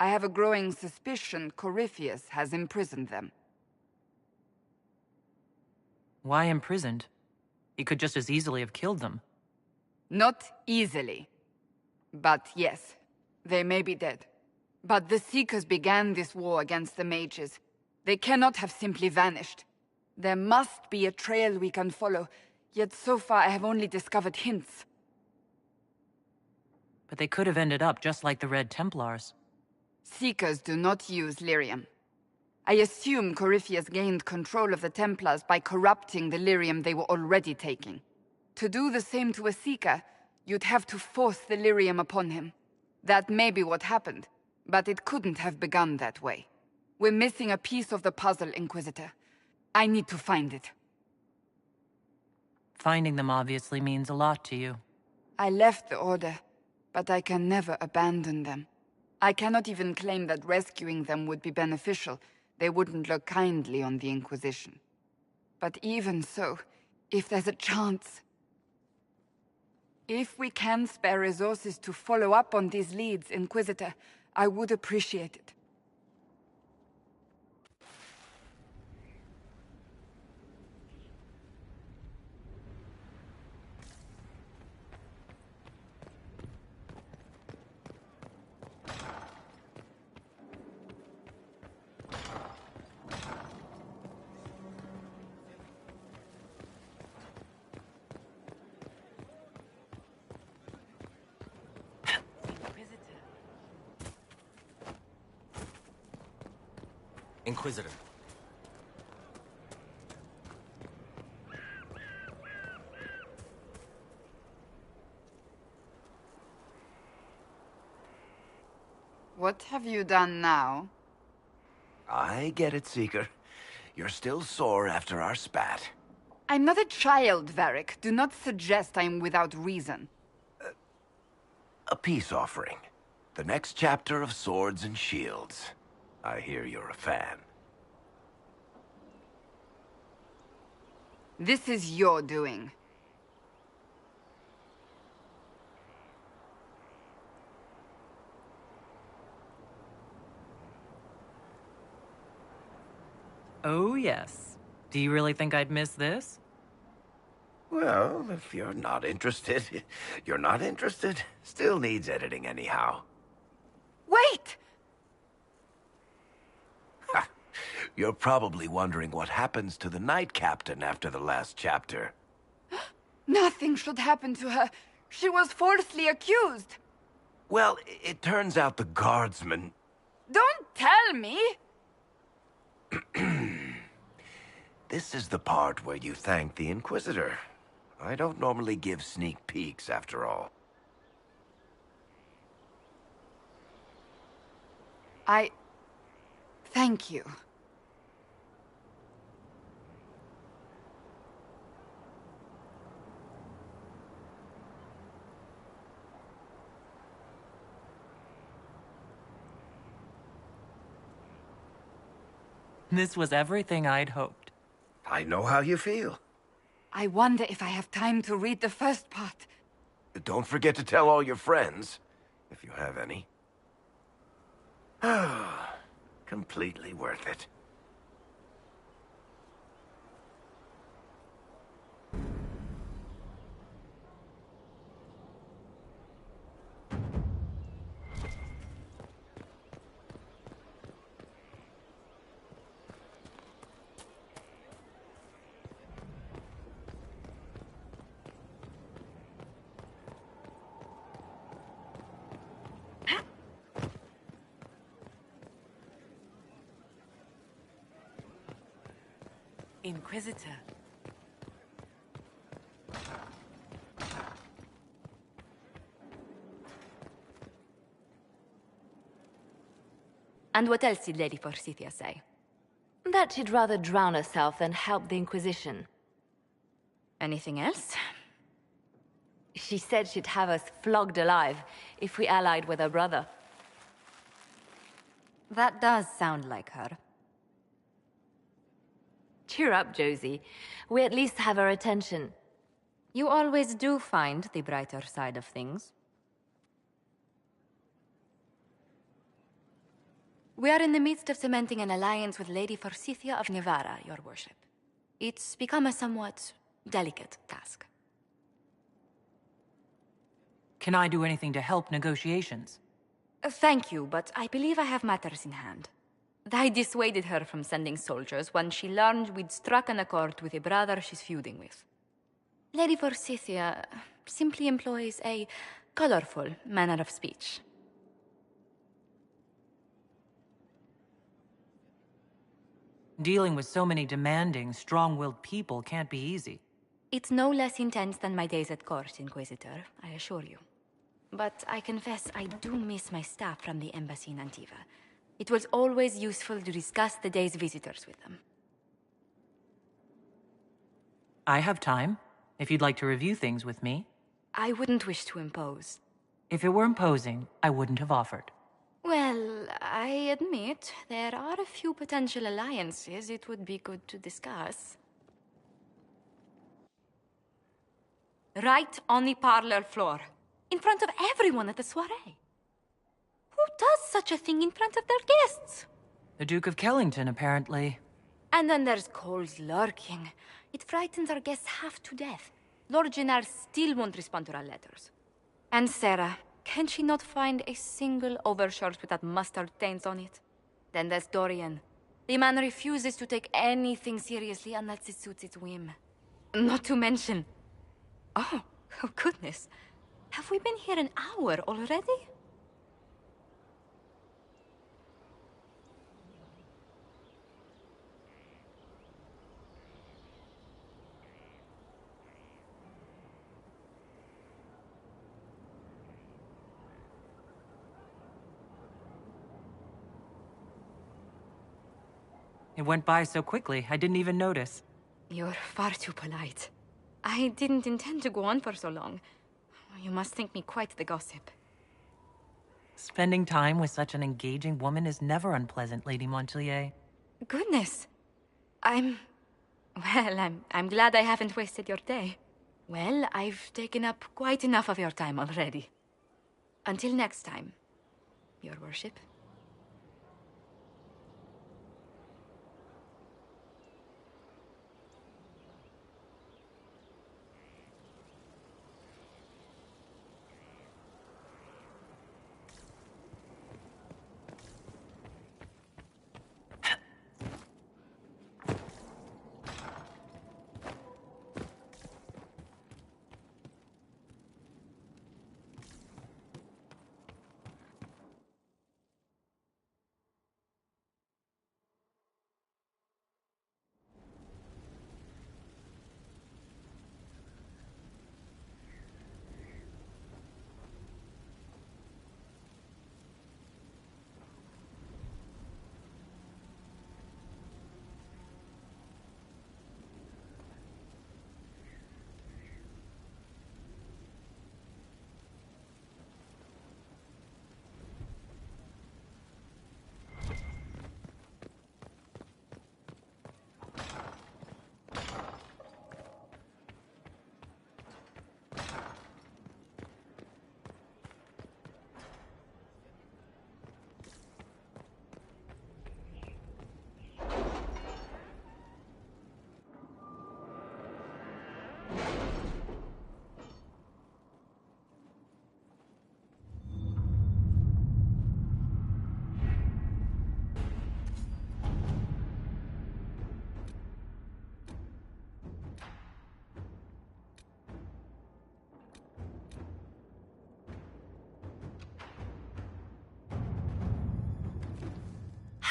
I have a growing suspicion Corypheus has imprisoned them. Why imprisoned? He could just as easily have killed them. Not easily. But yes, they may be dead. But the Seekers began this war against the mages. They cannot have simply vanished. There must be a trail we can follow, yet so far I have only discovered hints. But they could have ended up just like the Red Templars. Seekers do not use lyrium. I assume Corypheus gained control of the Templars by corrupting the lyrium they were already taking. To do the same to a Seeker, you'd have to force the lyrium upon him. That may be what happened, but it couldn't have begun that way. We're missing a piece of the puzzle, Inquisitor. I need to find it. Finding them obviously means a lot to you. I left the Order, but I can never abandon them. I cannot even claim that rescuing them would be beneficial. They wouldn't look kindly on the Inquisition. But even so, if there's a chance... If we can spare resources to follow up on these leads, Inquisitor, I would appreciate it. Inquisitor. What have you done now? I get it, Seeker. You're still sore after our spat. I'm not a child, Varric. Do not suggest I'm without reason. A peace offering. The next chapter of Swords and Shields. I hear you're a fan. This is your doing. Oh, yes. Do you really think I'd miss this? Well, if you're not interested, you're not interested. Still needs editing anyhow. Wait! Ha! You're probably wondering what happens to the Knight Captain after the last chapter. Nothing should happen to her. She was falsely accused. Well, it turns out the guardsman... Don't tell me! This is the part where you thank the Inquisitor. I don't normally give sneak peeks, after all. Thank you. This was everything I'd hoped. I know how you feel. I wonder if I have time to read the first part. Don't forget to tell all your friends, if you have any. Completely worth it. Inquisitor. And what else did Lady Forsythia say? That she'd rather drown herself than help the Inquisition. Anything else? She said she'd have us flogged alive if we allied with her brother. That does sound like her. Cheer up, Josie. We at least have her attention. You always do find the brighter side of things. We are in the midst of cementing an alliance with Lady Forsythia of Navarra, your worship. It's become a somewhat delicate task. Can I do anything to help negotiations? Thank you, but I believe I have matters in hand. I dissuaded her from sending soldiers when she learned we'd struck an accord with a brother she's feuding with. Lady Forsythia simply employs a colorful manner of speech. Dealing with so many demanding, strong-willed people can't be easy. It's no less intense than my days at court, Inquisitor, I assure you. But I confess I do miss my staff from the embassy in Antiva. It was always useful to discuss the day's visitors with them. I have time, if you'd like to review things with me. I wouldn't wish to impose. If it were imposing, I wouldn't have offered. Well, I admit there are a few potential alliances it would be good to discuss. Right on the parlor floor, in front of everyone at the soiree. Who does such a thing in front of their guests? The Duke of Kellington, apparently. And then there's Cole's lurking. It frightens our guests half to death. Lord Gennard still won't respond to our letters. And Sarah, can she not find a single overshirt without mustard stains on it? Then there's Dorian. The man refuses to take anything seriously unless it suits its whim. Not to mention... Oh goodness. Have we been here an hour already? It went by so quickly, I didn't even notice. You're far too polite. I didn't intend to go on for so long. You must think me quite the gossip. Spending time with such an engaging woman is never unpleasant, Lady Montelier. Goodness. I'm glad I haven't wasted your day. Well, I've taken up quite enough of your time already. Until next time, Your Worship.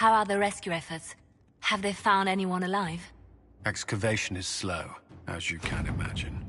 How are the rescue efforts? Have they found anyone alive? Excavation is slow, as you can imagine.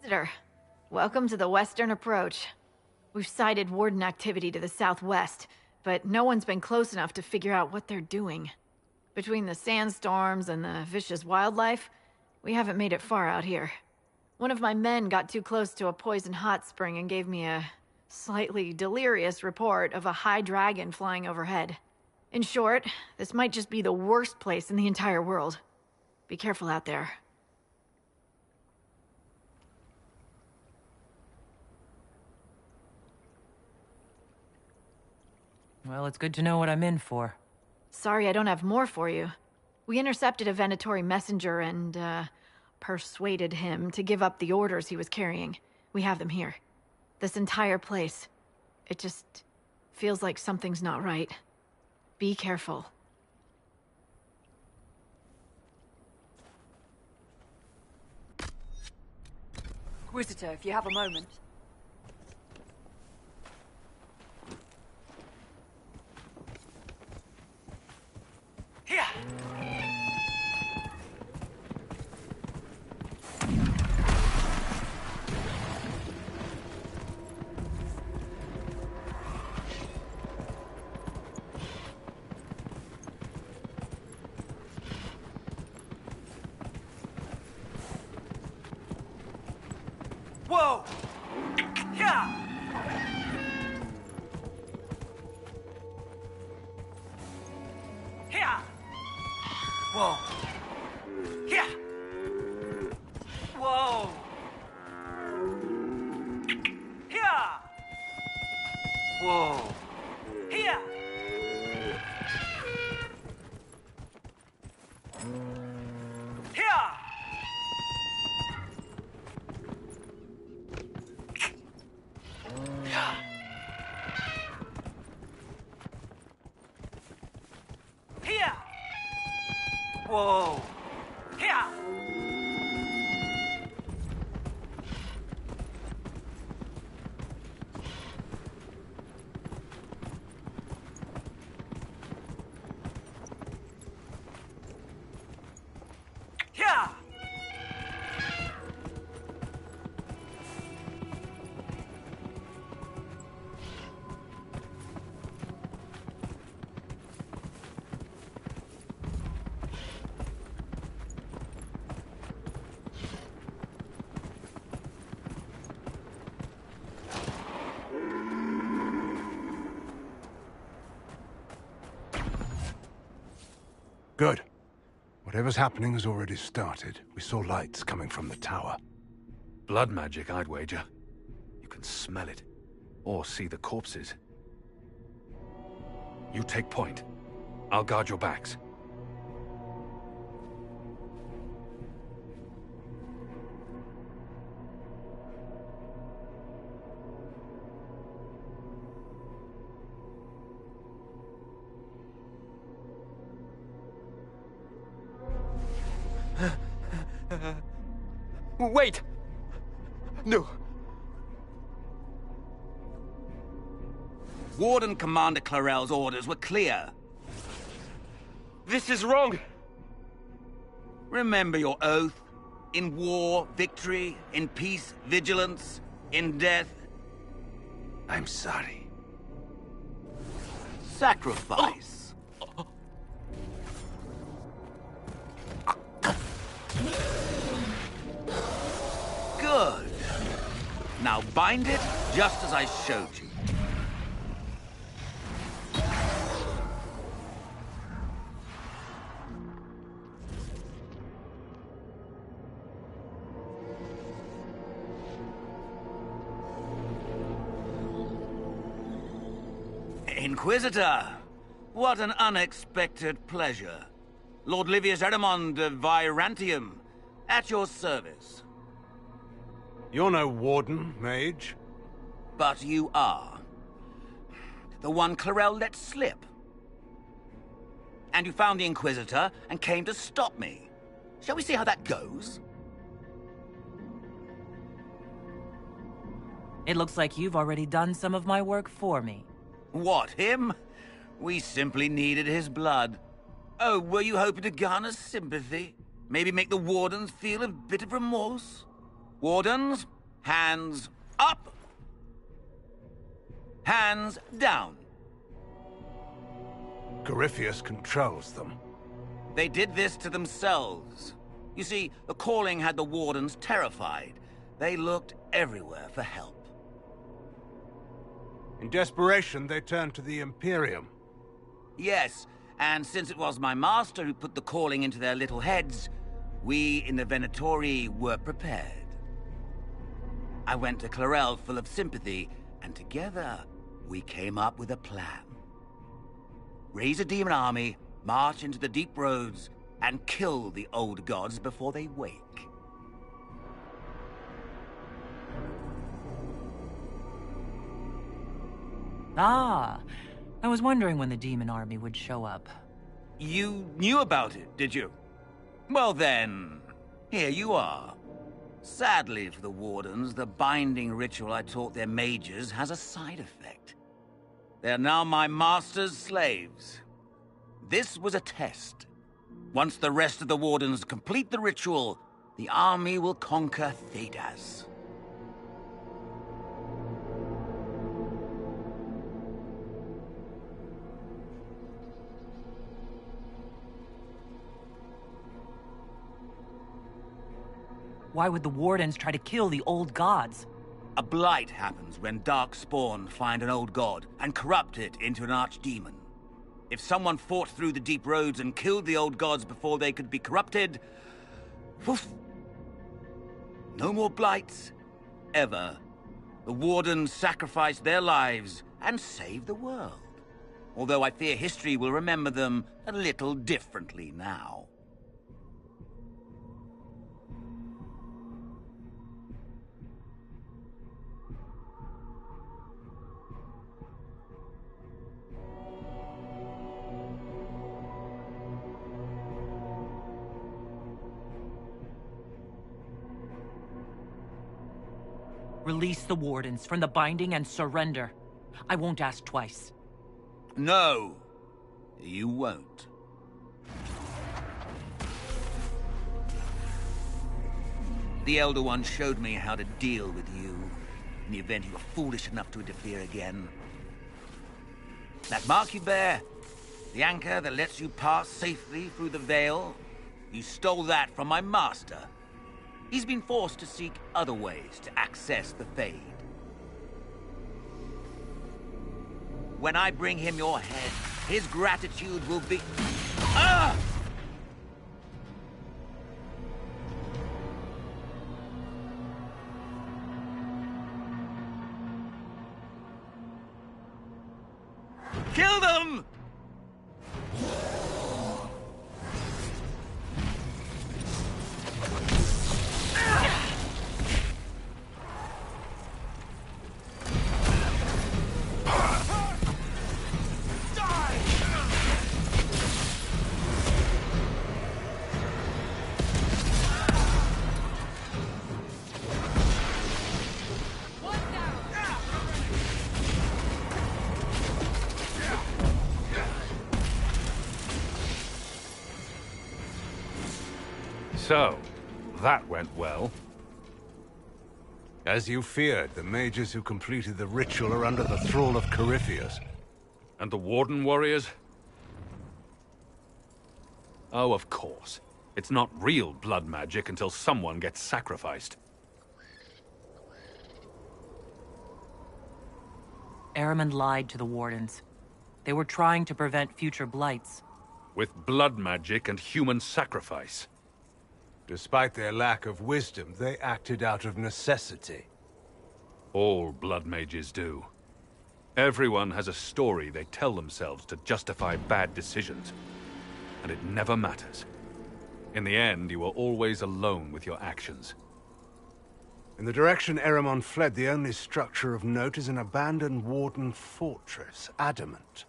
Visitor, welcome to the Western Approach. We've sighted Warden activity to the southwest, but no one's been close enough to figure out what they're doing. Between the sandstorms and the vicious wildlife, we haven't made it far out here. One of my men got too close to a poison hot spring and gave me a slightly delirious report of a high dragon flying overhead. In short, this might just be the worst place in the entire world. Be careful out there. Well, it's good to know what I'm in for. Sorry I don't have more for you. We intercepted a Venatori messenger and, persuaded him to give up the orders he was carrying. We have them here. This entire place. It just feels like something's not right. Be careful. Inquisitor, if you have a moment. Here! Whoa! Yeah! Here! Whoa! Here! Whoa! Here! Whoa! Here! Here! Here! Whoa! Here! Here! Good. Whatever's happening has already started. We saw lights coming from the tower. Blood magic, I'd wager. You can smell it. Or see the corpses. You take point. I'll guard your backs. Wait! No. Warden Commander Clarel's orders were clear. This is wrong! Remember your oath? In war, victory. In peace, vigilance. In death, I'm sorry. sacrifice. Good. Now bind it just as I showed you. Inquisitor! What an unexpected pleasure. Lord Livius Erimond of Virantium, at your service. You're no warden, mage. But you are. The one Clarel let slip. And you found the Inquisitor and came to stop me. Shall we see how that goes? It looks like you've already done some of my work for me. What, him? We simply needed his blood. Oh, were you hoping to garner sympathy? Maybe make the Wardens feel a bit of remorse? Wardens, hands up! Hands down. Corypheus controls them. They did this to themselves. You see, the calling had the Wardens terrified. They looked everywhere for help. In desperation, they turned to the Imperium. Yes, and since it was my master who put the calling into their little heads, we in the Venatori were prepared. I went to Clarel full of sympathy, and together we came up with a plan. Raise a demon army, march into the deep roads, and kill the old gods before they wake. Ah, I was wondering when the demon army would show up. You knew about it, did you? Well then, here you are. Sadly for the Wardens, the binding ritual I taught their mages has a side effect. They are now my master's slaves. This was a test. Once the rest of the Wardens complete the ritual, the army will conquer Thedas. Why would the Wardens try to kill the old gods? A blight happens when dark spawn find an old god and corrupt it into an archdemon. If someone fought through the deep roads and killed the old gods before they could be corrupted, woof, no more blights, ever. The Wardens sacrificed their lives and saved the world. Although I fear history will remember them a little differently now. Release the Wardens from the binding and surrender. I won't ask twice. No, you won't. The Elder One showed me how to deal with you in the event you were foolish enough to interfere again. That mark you bear, the anchor that lets you pass safely through the veil, you stole that from my master. He's been forced to seek other ways to access the Fade. When I bring him your head, his gratitude will be... Ah! Kill them! So, that went well. As you feared, the mages who completed the ritual are under the thrall of Corypheus. And the Warden warriors? Oh, of course. It's not real blood magic until someone gets sacrificed. Ahriman lied to the Wardens. They were trying to prevent future blights. With blood magic and human sacrifice. Despite their lack of wisdom, they acted out of necessity. All blood mages do. Everyone has a story they tell themselves to justify bad decisions. And it never matters. In the end, you are always alone with your actions. In the direction Eramon fled, the only structure of note is an abandoned Warden fortress, Adamant.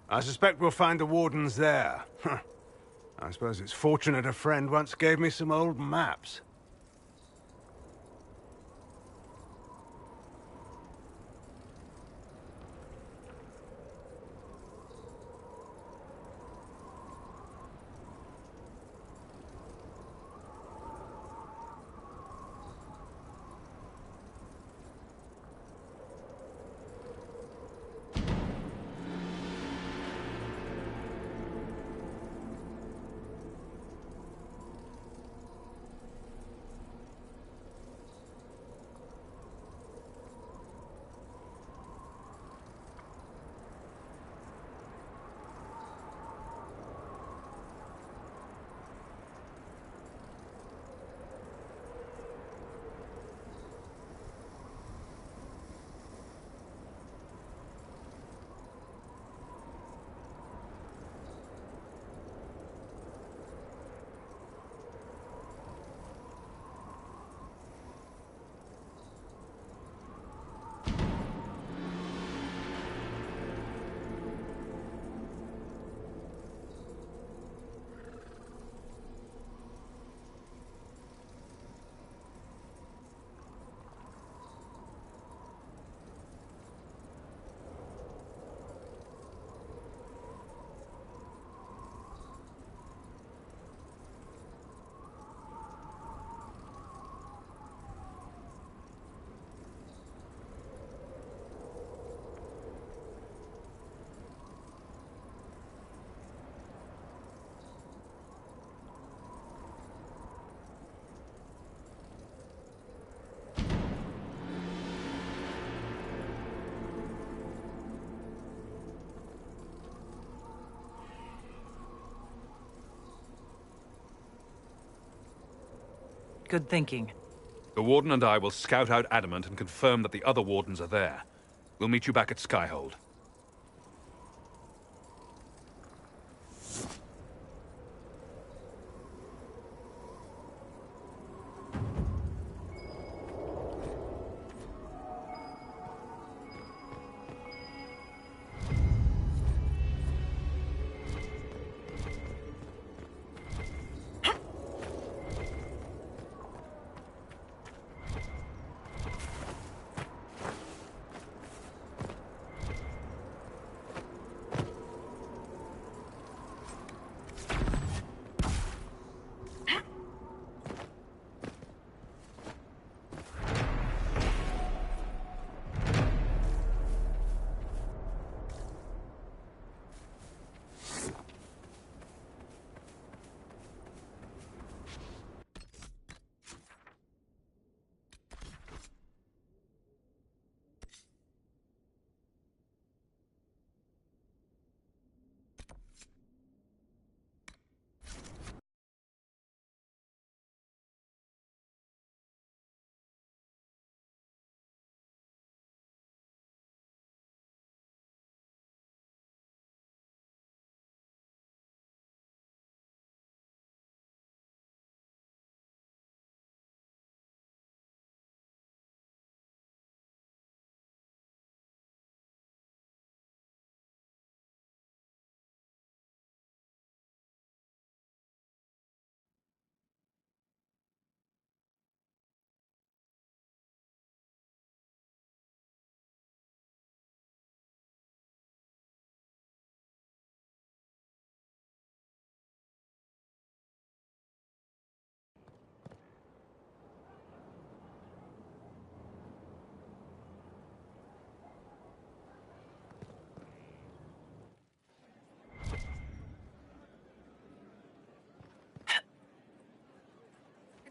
I suspect we'll find the Wardens there. I suppose it's fortunate a friend once gave me some old maps. Good thinking. The Warden and I will scout out Adamant and confirm that the other Wardens are there. We'll meet you back at Skyhold.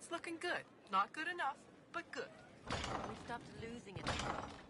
It's looking good. Not good enough, but good. We stopped losing it.